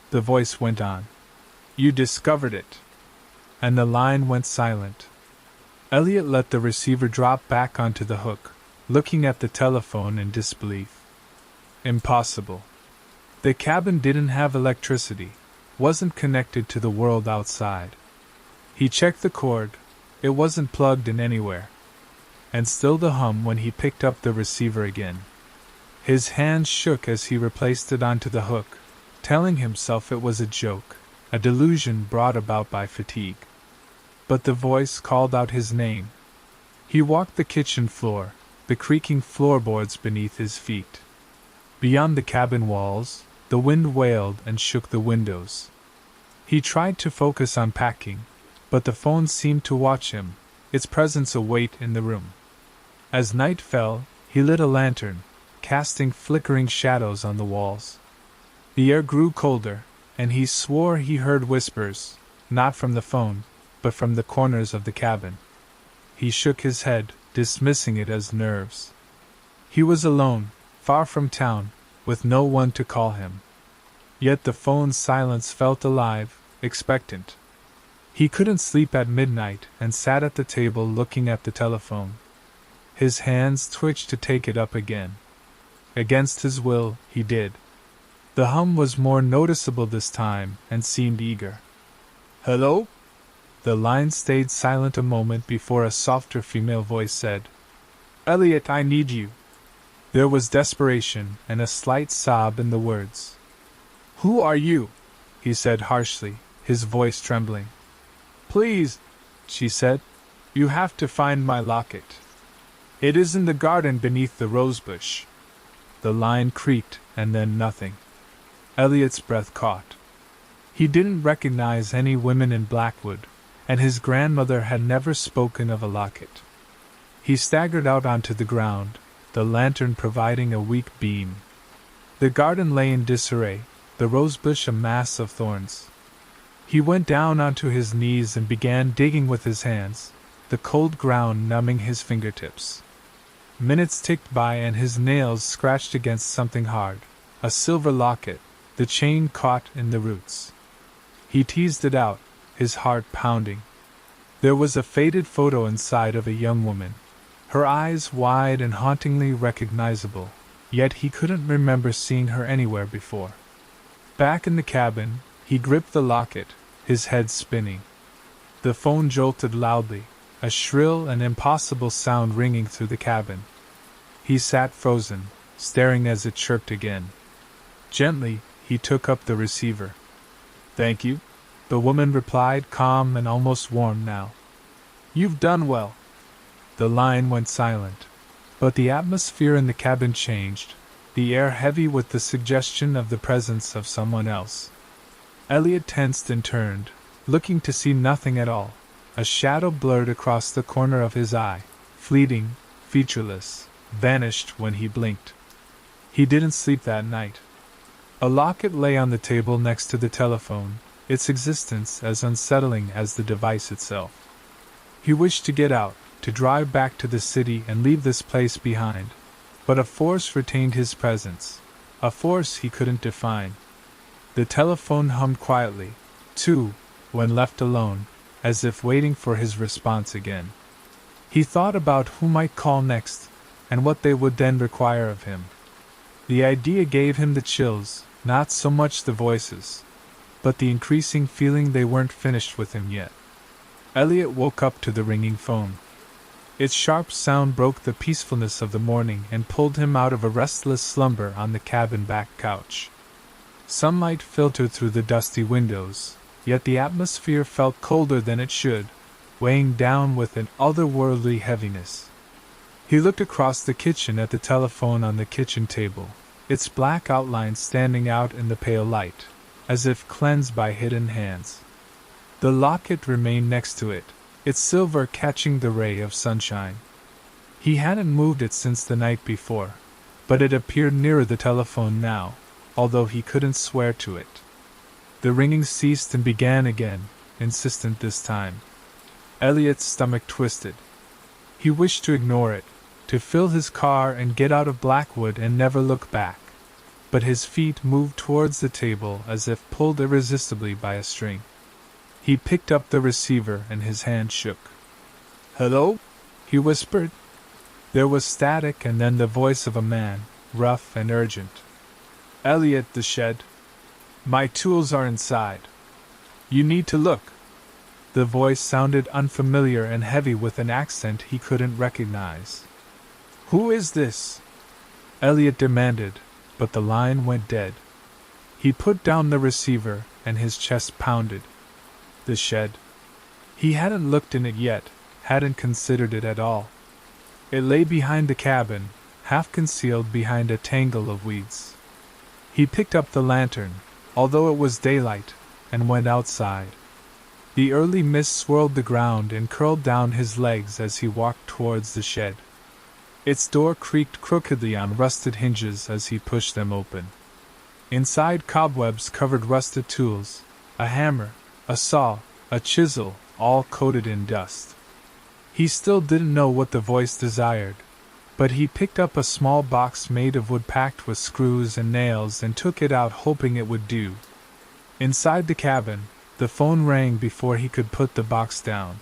The voice went on. You discovered it. And the line went silent. Elliot let the receiver drop back onto the hook, looking at the telephone in disbelief. Impossible. The cabin didn't have electricity, wasn't connected to the world outside. He checked the cord, it wasn't plugged in anywhere. And still the hum when he picked up the receiver again. His hands shook as he replaced it onto the hook, telling himself it was a joke, a delusion brought about by fatigue. But the voice called out his name. He walked the kitchen floor, the creaking floorboards beneath his feet. Beyond the cabin walls, the wind wailed and shook the windows. He tried to focus on packing, but the phone seemed to watch him, its presence a weight in the room. As night fell, he lit a lantern, casting flickering shadows on the walls. The air grew colder, and he swore he heard whispers, not from the phone, but from the corners of the cabin. He shook his head, dismissing it as nerves. He was alone, far from town, with no one to call him. Yet the phone's silence felt alive, expectant. He couldn't sleep at midnight and sat at the table looking at the telephone. His hands twitched to take it up again. Against his will, he did. The hum was more noticeable this time and seemed eager. Hello? The line stayed silent a moment before a softer female voice said, Elliot, I need you. There was desperation and a slight sob in the words. Who are you? He said harshly, his voice trembling. Please, she said, you have to find my locket. It is in the garden beneath the rosebush. The line creaked, and then nothing. Elliot's breath caught. He didn't recognize any women in Blackwood, and his grandmother had never spoken of a locket. He staggered out onto the ground, the lantern providing a weak beam. The garden lay in disarray, the rosebush a mass of thorns. He went down onto his knees and began digging with his hands, the cold ground numbing his fingertips. Minutes ticked by and his nails scratched against something hard, a silver locket, the chain caught in the roots. He teased it out, his heart pounding. There was a faded photo inside of a young woman, her eyes wide and hauntingly recognizable, yet he couldn't remember seeing her anywhere before. Back in the cabin, he gripped the locket, his head spinning. The phone jolted loudly, a shrill and impossible sound ringing through the cabin. He sat frozen, staring as it chirped again. Gently, he took up the receiver. Thank you, the woman replied, calm and almost warm now. You've done well. The line went silent, but the atmosphere in the cabin changed, the air heavy with the suggestion of the presence of someone else. Elliot tensed and turned, looking to see nothing at all. A shadow blurred across the corner of his eye, fleeting, featureless, vanished when he blinked. He didn't sleep that night. A locket lay on the table next to the telephone, its existence as unsettling as the device itself. He wished to get out, to drive back to the city and leave this place behind, but a force retained his presence, a force he couldn't define. The telephone hummed quietly, too, when left alone, as if waiting for his response again. He thought about who might call next, and what they would then require of him. The idea gave him the chills, not so much the voices, but the increasing feeling they weren't finished with him yet. Elliot woke up to the ringing phone. Its sharp sound broke the peacefulness of the morning and pulled him out of a restless slumber on the cabin back couch. Sunlight filtered through the dusty windows, yet the atmosphere felt colder than it should, weighing down with an otherworldly heaviness. He looked across the kitchen at the telephone on the kitchen table, its black outline standing out in the pale light, as if cleansed by hidden hands. The locket remained next to it, its silver catching the ray of sunshine. He hadn't moved it since the night before, but it appeared nearer the telephone now, although he couldn't swear to it. The ringing ceased and began again, insistent this time. Elliot's stomach twisted. He wished to ignore it, to fill his car and get out of Blackwood and never look back. But his feet moved towards the table as if pulled irresistibly by a string. He picked up the receiver and his hand shook. "Hello?" he whispered. There was static and then the voice of a man, rough and urgent. "Elliot, the shed. My tools are inside. You need to look." The voice sounded unfamiliar and heavy with an accent he couldn't recognize. "Who is this?" Elliot demanded, but the line went dead. He put down the receiver, and his chest pounded. The shed. He hadn't looked in it yet, hadn't considered it at all. It lay behind the cabin, half concealed behind a tangle of weeds. He picked up the lantern, although it was daylight, and went outside. The early mist swirled the ground and curled down his legs as he walked towards the shed. Its door creaked crookedly on rusted hinges as he pushed them open. Inside, cobwebs covered rusted tools, a hammer, a saw, a chisel, all coated in dust. He still didn't know what the voice desired, but he picked up a small box made of wood packed with screws and nails and took it out, hoping it would do. Inside the cabin, the phone rang before he could put the box down.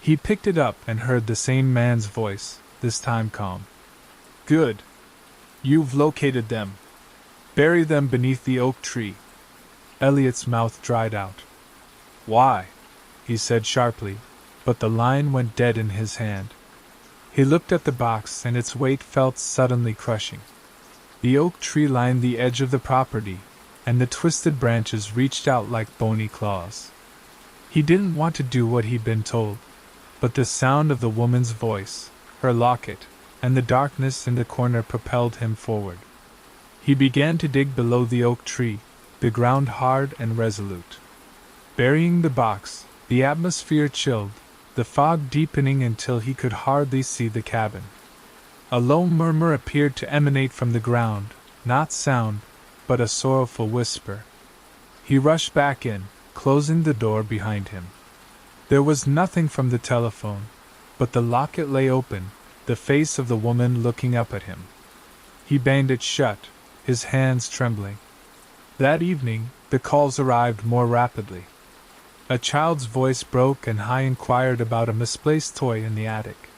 He picked it up and heard the same man's voice, this time calm. "Good. You've located them. Bury them beneath the oak tree." Elliot's mouth dried out. "Why?" he said sharply, but the line went dead in his hand. He looked at the box and its weight felt suddenly crushing. The oak tree lined the edge of the property, and the twisted branches reached out like bony claws. He didn't want to do what he'd been told, but the sound of the woman's voice, her locket, and the darkness in the corner propelled him forward. He began to dig below the oak tree, the ground hard and resolute. Burying the box, the atmosphere chilled, the fog deepening until he could hardly see the cabin. A low murmur appeared to emanate from the ground, not sound, but a sorrowful whisper. He rushed back in, closing the door behind him. There was nothing from the telephone, but the locket lay open, the face of the woman looking up at him. He banged it shut, his hands trembling. That evening, the calls arrived more rapidly. A child's voice broke and High inquired about a misplaced toy in the attic.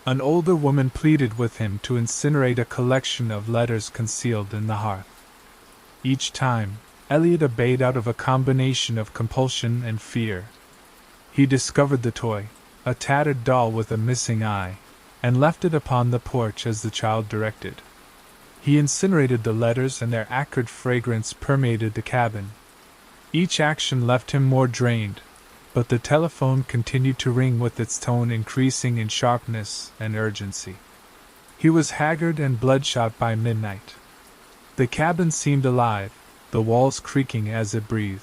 An older woman pleaded with him to incinerate a collection of letters concealed in the hearth. Each time, Elliot obeyed out of a combination of compulsion and fear. He discovered the toy, a tattered doll with a missing eye, and left it upon the porch as the child directed. He incinerated the letters and their acrid fragrance permeated the cabin. Each action left him more drained, but the telephone continued to ring with its tone increasing in sharpness and urgency. He was haggard and bloodshot by midnight. The cabin seemed alive, the walls creaking as it breathed.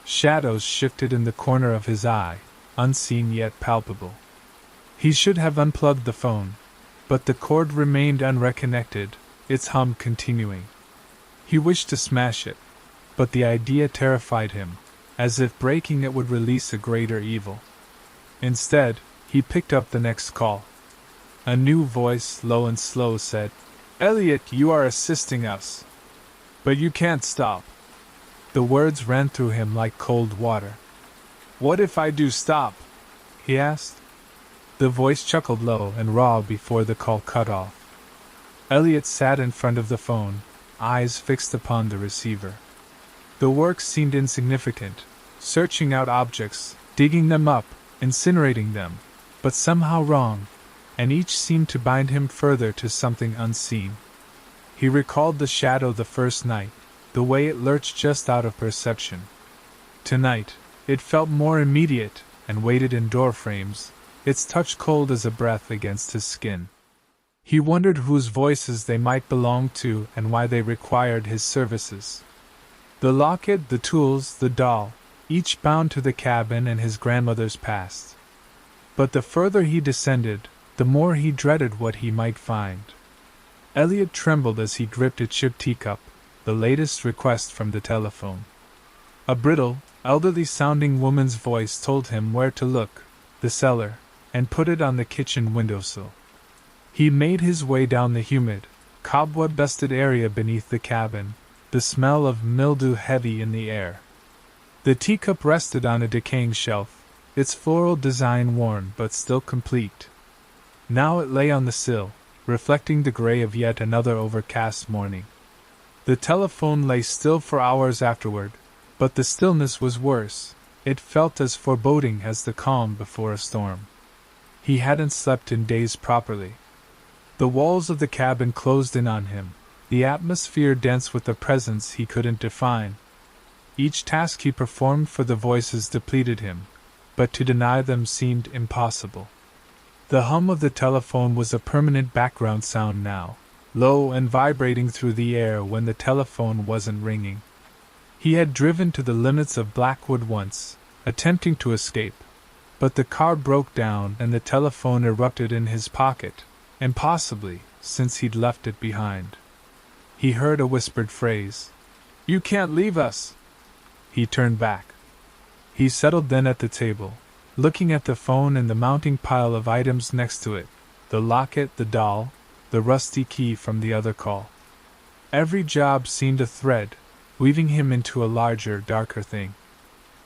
Shadows shifted in the corner of his eye, unseen yet palpable. He should have unplugged the phone, but the cord remained unreconnected, its hum continuing. He wished to smash it, but the idea terrified him, as if breaking it would release a greater evil. Instead, he picked up the next call. A new voice, low and slow, said, "Elliot, you are assisting us. But you can't stop." The words ran through him like cold water. "What if I do stop?" he asked. The voice chuckled low and raw before the call cut off. Elliot sat in front of the phone, eyes fixed upon the receiver. The work seemed insignificant, searching out objects, digging them up, incinerating them, but somehow wrong, and each seemed to bind him further to something unseen. He recalled the shadow the first night, the way it lurched just out of perception. Tonight, it felt more immediate and waited in door frames, its touch cold as a breath against his skin. He wondered whose voices they might belong to and why they required his services. The locket, the tools, the doll, each bound to the cabin and his grandmother's past. But the further he descended, the more he dreaded what he might find. Elliot trembled as he gripped a chipped teacup, the latest request from the telephone. A brittle, elderly-sounding woman's voice told him where to look, the cellar, and put it on the kitchen windowsill. He made his way down the humid, cobweb-bested area beneath the cabin, the smell of mildew heavy in the air. The teacup rested on a decaying shelf, its floral design worn but still complete. Now it lay on the sill, reflecting the gray of yet another overcast morning. The telephone lay still for hours afterward, but the stillness was worse. It felt as foreboding as the calm before a storm. He hadn't slept in days properly. The walls of the cabin closed in on him, the atmosphere dense with a presence he couldn't define. Each task he performed for the voices depleted him, but to deny them seemed impossible. The hum of the telephone was a permanent background sound now, low and vibrating through the air when the telephone wasn't ringing. He had driven to the limits of Blackwood once, attempting to escape, but the car broke down and the telephone erupted in his pocket, impossibly, since he'd left it behind. He heard a whispered phrase, "You can't leave us!" He turned back. He settled then at the table, looking at the phone and the mounting pile of items next to it, the locket, the doll, the rusty key from the other call. Every job seemed a thread, weaving him into a larger, darker thing.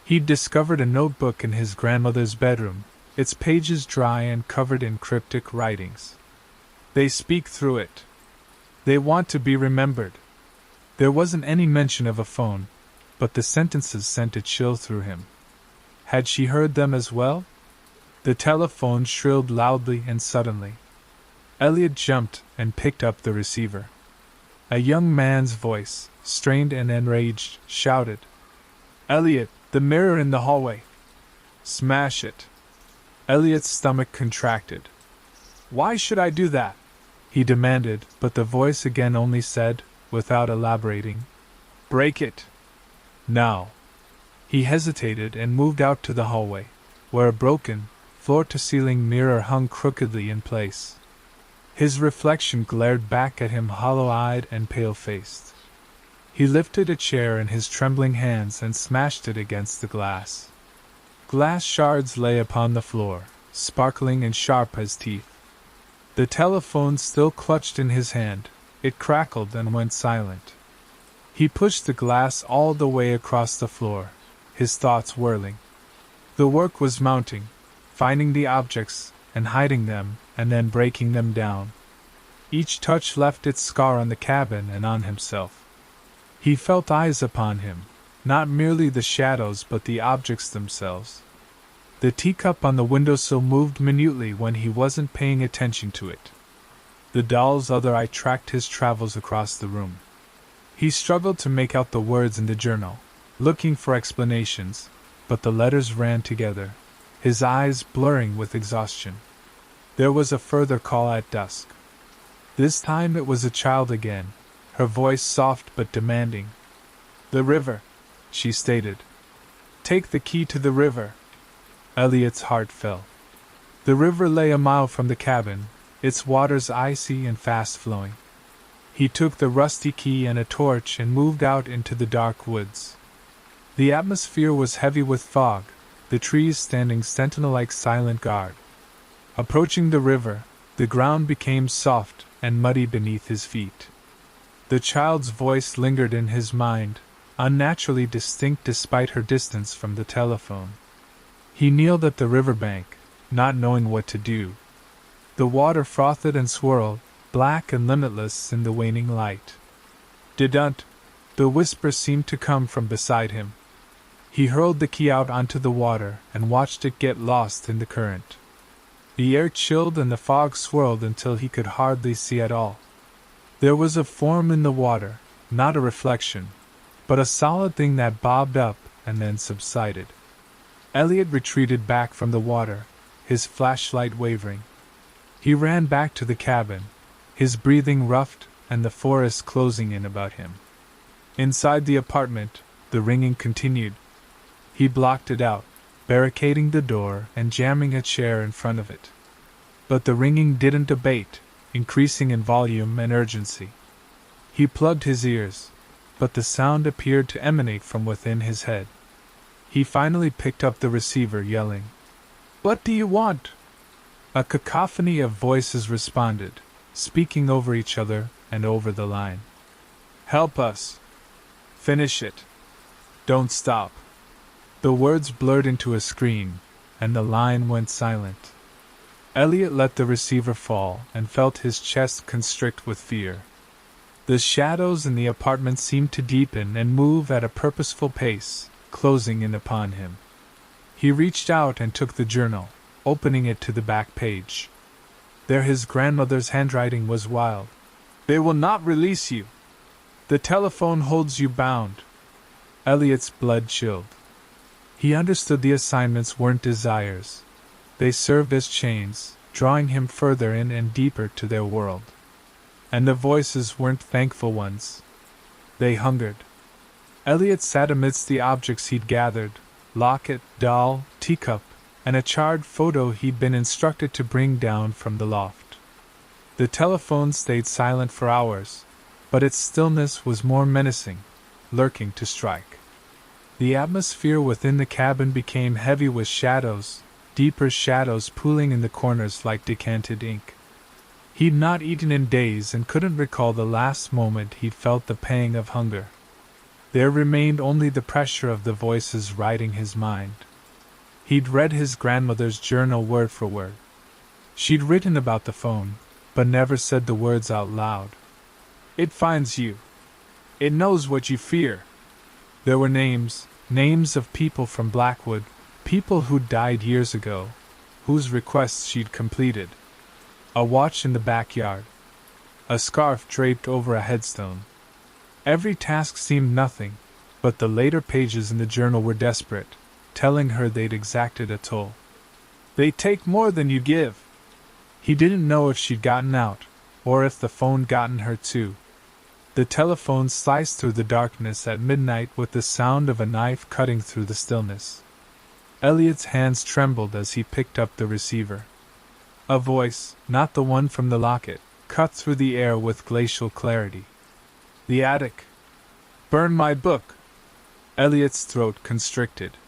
He'd discovered a notebook in his grandmother's bedroom, its pages dry and covered in cryptic writings. They speak through it. They want to be remembered. There wasn't any mention of a phone, but the sentences sent a chill through him. Had she heard them as well? The telephone shrilled loudly and suddenly. Elliot jumped and picked up the receiver. A young man's voice, strained and enraged, shouted, "Elliot, the mirror in the hallway! Smash it!" Elliot's stomach contracted. "Why should I do that?" he demanded, but the voice again only said, without elaborating, "Break it! Now!" He hesitated and moved out to the hallway, where a broken, floor-to-ceiling mirror hung crookedly in place. His reflection glared back at him hollow-eyed and pale-faced. He lifted a chair in his trembling hands and smashed it against the glass. Glass shards lay upon the floor, sparkling and sharp as teeth. The telephone still clutched in his hand. It crackled and went silent. He pushed the glass all the way across the floor, his thoughts whirling. The work was mounting, finding the objects, and hiding them, and then breaking them down. Each touch left its scar on the cabin and on himself. He felt eyes upon him, not merely the shadows but the objects themselves. The teacup on the windowsill moved minutely when he wasn't paying attention to it. The doll's other eye tracked his travels across the room. He struggled to make out the words in the journal, looking for explanations, but the letters ran together, his eyes blurring with exhaustion. There was a further call at dusk. This time it was a child again, her voice soft but demanding. "The river," she stated. "Take the key to the river." Elliot's heart fell. The river lay a mile from the cabin, its waters icy and fast-flowing. He took the rusty key and a torch and moved out into the dark woods. The atmosphere was heavy with fog, the trees standing sentinel-like silent guard. Approaching the river, the ground became soft and muddy beneath his feet. The child's voice lingered in his mind, unnaturally distinct despite her distance from the telephone. He kneeled at the riverbank, not knowing what to do. The water frothed and swirled, black and limitless in the waning light. Didn't! The whisper seemed to come from beside him. He hurled the key out onto the water and watched it get lost in the current. The air chilled and the fog swirled until he could hardly see at all. There was a form in the water, not a reflection, but a solid thing that bobbed up and then subsided. Elliot retreated back from the water, his flashlight wavering. He ran back to the cabin, his breathing roughed and the forest closing in about him. Inside the apartment, the ringing continued. He blocked it out, barricading the door and jamming a chair in front of it. But the ringing didn't abate, increasing in volume and urgency. He plugged his ears, but the sound appeared to emanate from within his head. He finally picked up the receiver, yelling, "What do you want?" A cacophony of voices responded, speaking over each other and over the line. "Help us! Finish it! Don't stop!" The words blurred into a scream, and the line went silent. Elliot let the receiver fall and felt his chest constrict with fear. The shadows in the apartment seemed to deepen and move at a purposeful pace, closing in upon him. He reached out and took the journal, opening it to the back page. There his grandmother's handwriting was wild. "They will not release you. The telephone holds you bound." Elliot's blood chilled. He understood the assignments weren't desires. They served as chains, drawing him further in and deeper to their world. And the voices weren't thankful ones. They hungered. Elliot sat amidst the objects he'd gathered, locket, doll, teacup, and a charred photo he'd been instructed to bring down from the loft. The telephone stayed silent for hours, but its stillness was more menacing, lurking to strike. The atmosphere within the cabin became heavy with shadows, deeper shadows pooling in the corners like decanted ink. He'd not eaten in days and couldn't recall the last moment he'd felt the pang of hunger. There remained only the pressure of the voices writing his mind. He'd read his grandmother's journal word for word. She'd written about the phone, but never said the words out loud. "It finds you. It knows what you fear." There were names of people from Blackwood, people who'd died years ago, whose requests she'd completed. A watch in the backyard. A scarf draped over a headstone. Every task seemed nothing, but the later pages in the journal were desperate, telling her they'd exacted a toll. "They take more than you give." He didn't know if she'd gotten out, or if the phone gotten her too. The telephone sliced through the darkness at midnight with the sound of a knife cutting through the stillness. Elliot's hands trembled as he picked up the receiver. A voice, not the one from the locket, cut through the air with glacial clarity. "The attic. Burn my book." Elliot's throat constricted.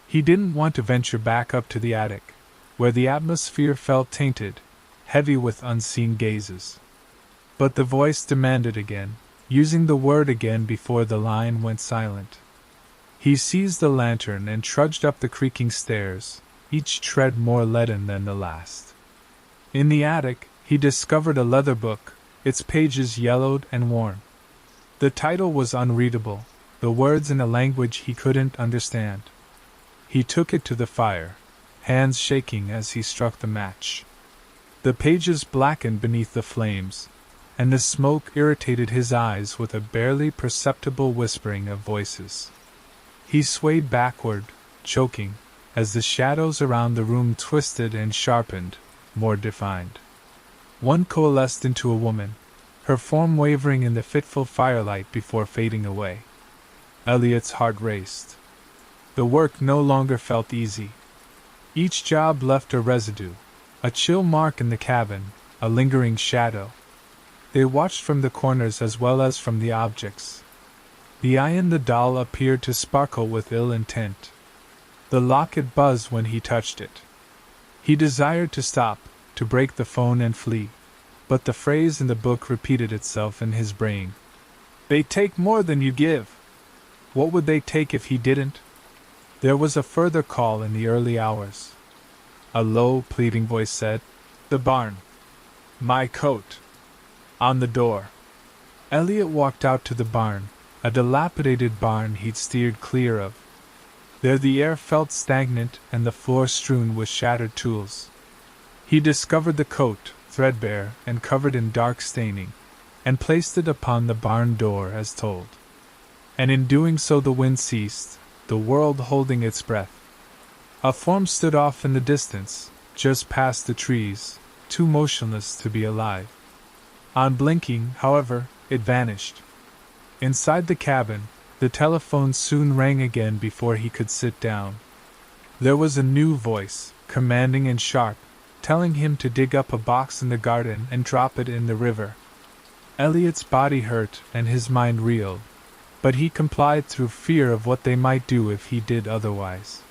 He didn't want to venture back up to the attic, where the atmosphere felt tainted, heavy with unseen gazes. But the voice demanded again, using the word again before the line went silent. He seized the lantern and trudged up the creaking stairs, each tread more leaden than the last. In the attic, he discovered a leather book, its pages yellowed and worn. The title was unreadable, the words in a language he couldn't understand. He took it to the fire, hands shaking as he struck the match. The pages blackened beneath the flames, and the smoke irritated his eyes with a barely perceptible whispering of voices. He swayed backward, choking, as the shadows around the room twisted and sharpened, more defined. One coalesced into a woman, her form wavering in the fitful firelight before fading away. Elliot's heart raced. The work no longer felt easy. Each job left a residue, a chill mark in the cabin, a lingering shadow. They watched from the corners as well as from the objects. The eye in the doll appeared to sparkle with ill intent. The locket buzzed when he touched it. He desired to stop, to break the phone and flee, but the phrase in the book repeated itself in his brain. They take more than you give. What would they take if he didn't? There was a further call in the early hours. A low, pleading voice said, "The barn. My coat." On the door. Elliot walked out to the barn, a dilapidated barn he'd steered clear of. There the air felt stagnant and the floor strewn with shattered tools. He discovered the coat, threadbare and covered in dark staining, and placed it upon the barn door as told. And in doing so the wind ceased, the world holding its breath. A form stood off in the distance, just past the trees, too motionless to be alive. On blinking, however, it vanished. Inside the cabin, the telephone soon rang again before he could sit down. There was a new voice, commanding and sharp, telling him to dig up a box in the garden and drop it in the river. Elliot's body hurt and his mind reeled, but he complied through fear of what they might do if he did otherwise.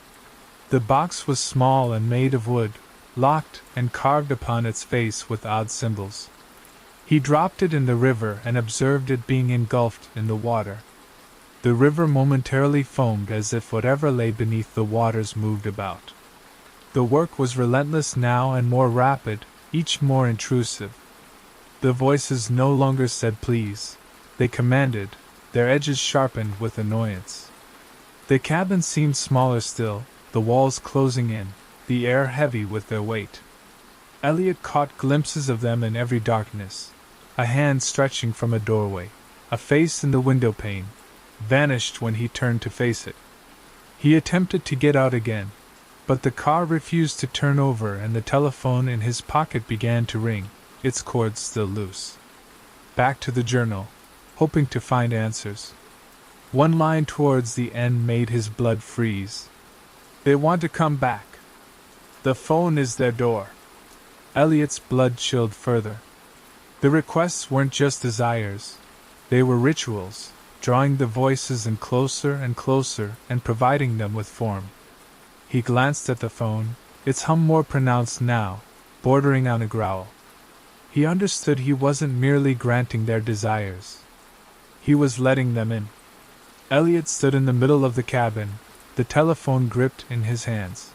The box was small and made of wood, locked and carved upon its face with odd symbols. He dropped it in the river and observed it being engulfed in the water. The river momentarily foamed as if whatever lay beneath the waters moved about. The work was relentless now and more rapid, each more intrusive. The voices no longer said please, they commanded, their edges sharpened with annoyance. The cabin seemed smaller still, the walls closing in, the air heavy with their weight. Elliot caught glimpses of them in every darkness. A hand stretching from a doorway, a face in the windowpane, vanished when he turned to face it. He attempted to get out again, but the car refused to turn over and the telephone in his pocket began to ring, its cord still loose. Back to the journal, hoping to find answers. One line towards the end made his blood freeze. They want to come back. The phone is their door. Elliot's blood chilled further. The requests weren't just desires. They were rituals, drawing the voices in closer and providing them with form. He glanced at the phone, its hum more pronounced now, bordering on a growl. He understood he wasn't merely granting their desires. He was letting them in. Elliot stood in the middle of the cabin, the telephone gripped in his hands.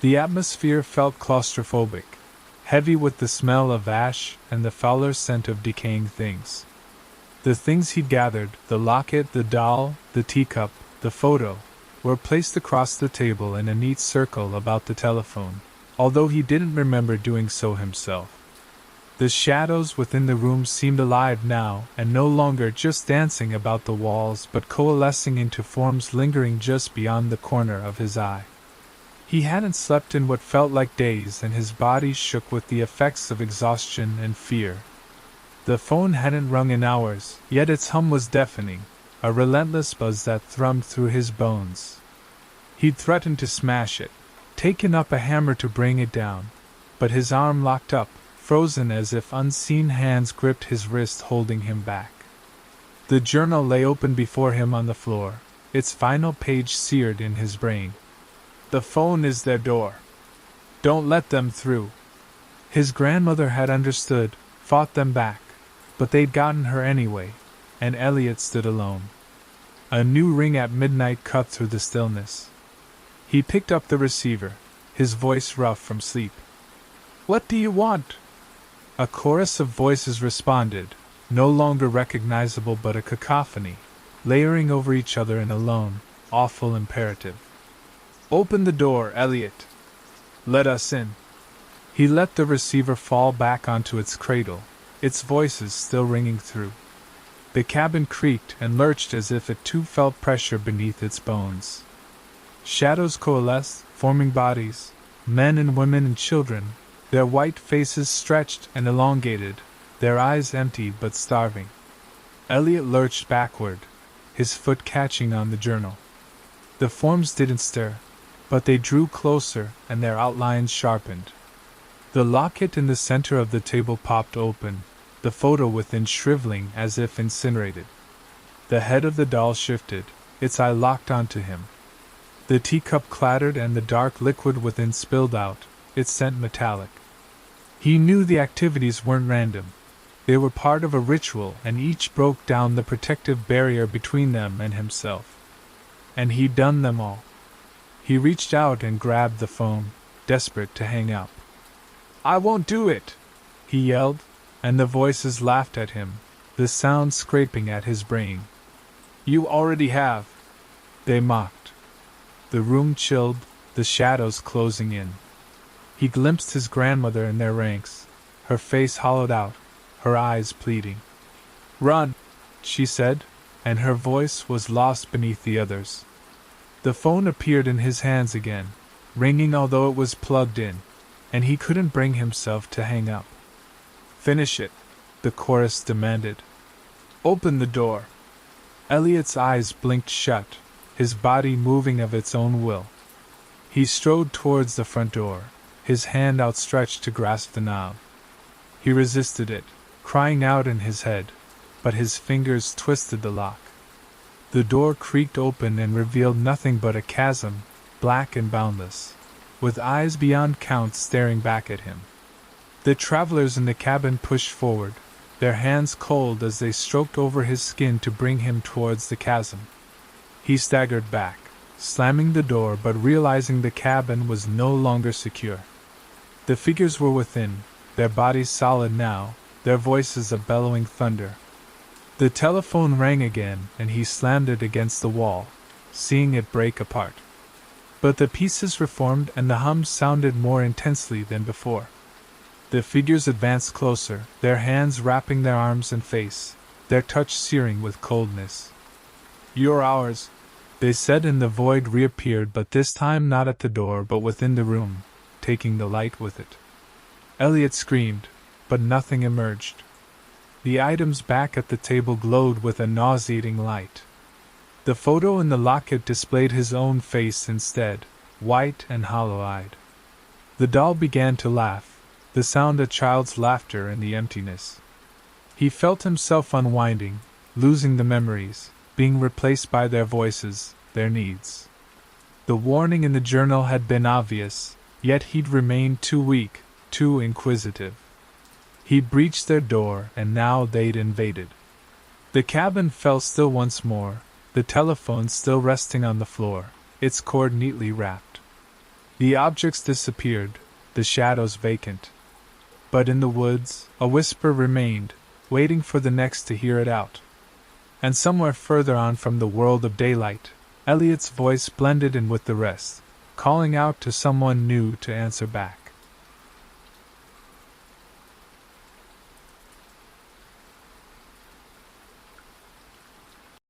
The atmosphere felt claustrophobic, heavy with the smell of ash and the fouler scent of decaying things. The things he'd gathered, the locket, the doll, the teacup, the photo, were placed across the table in a neat circle about the telephone, although he didn't remember doing so himself. The shadows within the room seemed alive now, and no longer just dancing about the walls but coalescing into forms lingering just beyond the corner of his eye. He hadn't slept in what felt like days, and his body shook with the effects of exhaustion and fear. The phone hadn't rung in hours, yet its hum was deafening, a relentless buzz that thrummed through his bones. He'd threatened to smash it, taken up a hammer to bring it down, but his arm locked up, frozen as if unseen hands gripped his wrist holding him back. The journal lay open before him on the floor, its final page seared in his brain. The phone is their door. Don't let them through. His grandmother had understood, fought them back, but they'd gotten her anyway, and Elliot stood alone. A new ring at midnight cut through the stillness. He picked up the receiver, his voice rough from sleep. "What do you want?" A chorus of voices responded, no longer recognizable but a cacophony, layering over each other in a lone, awful imperative. "Open the door, Elliot. Let us in." He let the receiver fall back onto its cradle, its voices still ringing through. The cabin creaked and lurched as if it too felt pressure beneath its bones. Shadows coalesced, forming bodies, men and women and children, their white faces stretched and elongated, their eyes empty but starving. Elliot lurched backward, his foot catching on the journal. The forms didn't stir, but they drew closer and their outlines sharpened. The locket in the center of the table popped open, the photo within shriveling as if incinerated. The head of the doll shifted, its eye locked onto him. The teacup clattered and the dark liquid within spilled out, its scent metallic. He knew the activities weren't random. They were part of a ritual, and each broke down the protective barrier between them and himself. And he'd done them all. He reached out and grabbed the phone, desperate to hang up. "I won't do it!" he yelled, and the voices laughed at him, the sound scraping at his brain. "You already have," they mocked. The room chilled, the shadows closing in. He glimpsed his grandmother in their ranks, her face hollowed out, her eyes pleading. "Run," she said, and her voice was lost beneath the others. The phone appeared in his hands again, ringing although it was plugged in, and he couldn't bring himself to hang up. "Finish it," the chorus demanded. "Open the door." Elliot's eyes blinked shut, his body moving of its own will. He strode towards the front door, his hand outstretched to grasp the knob. He resisted it, crying out in his head, but his fingers twisted the lock. The door creaked open and revealed nothing but a chasm, black and boundless, with eyes beyond count staring back at him. The travelers in the cabin pushed forward, their hands cold as they stroked over his skin to bring him towards the chasm. He staggered back, slamming the door but realizing the cabin was no longer secure. The figures were within, their bodies solid now, their voices a bellowing thunder. The telephone rang again and he slammed it against the wall, seeing it break apart. But the pieces reformed and the hum sounded more intensely than before. The figures advanced closer, their hands wrapping their arms and face, their touch searing with coldness. "You're ours," they said, and the void reappeared, but this time not at the door but within the room, taking the light with it. Elliot screamed, but nothing emerged. The items back at the table glowed with a nauseating light. The photo in the locket displayed his own face instead, white and hollow-eyed. The doll began to laugh, the sound a child's laughter in the emptiness. He felt himself unwinding, losing the memories, being replaced by their voices, their needs. The warning in the journal had been obvious, yet he'd remained too weak, too inquisitive. He'd breached their door, and now they'd invaded. The cabin fell still once more, the telephone still resting on the floor, its cord neatly wrapped. The objects disappeared, the shadows vacant. But in the woods, a whisper remained, waiting for the next to hear it out. And somewhere further on from the world of daylight, Elliot's voice blended in with the rest, calling out to someone new to answer back.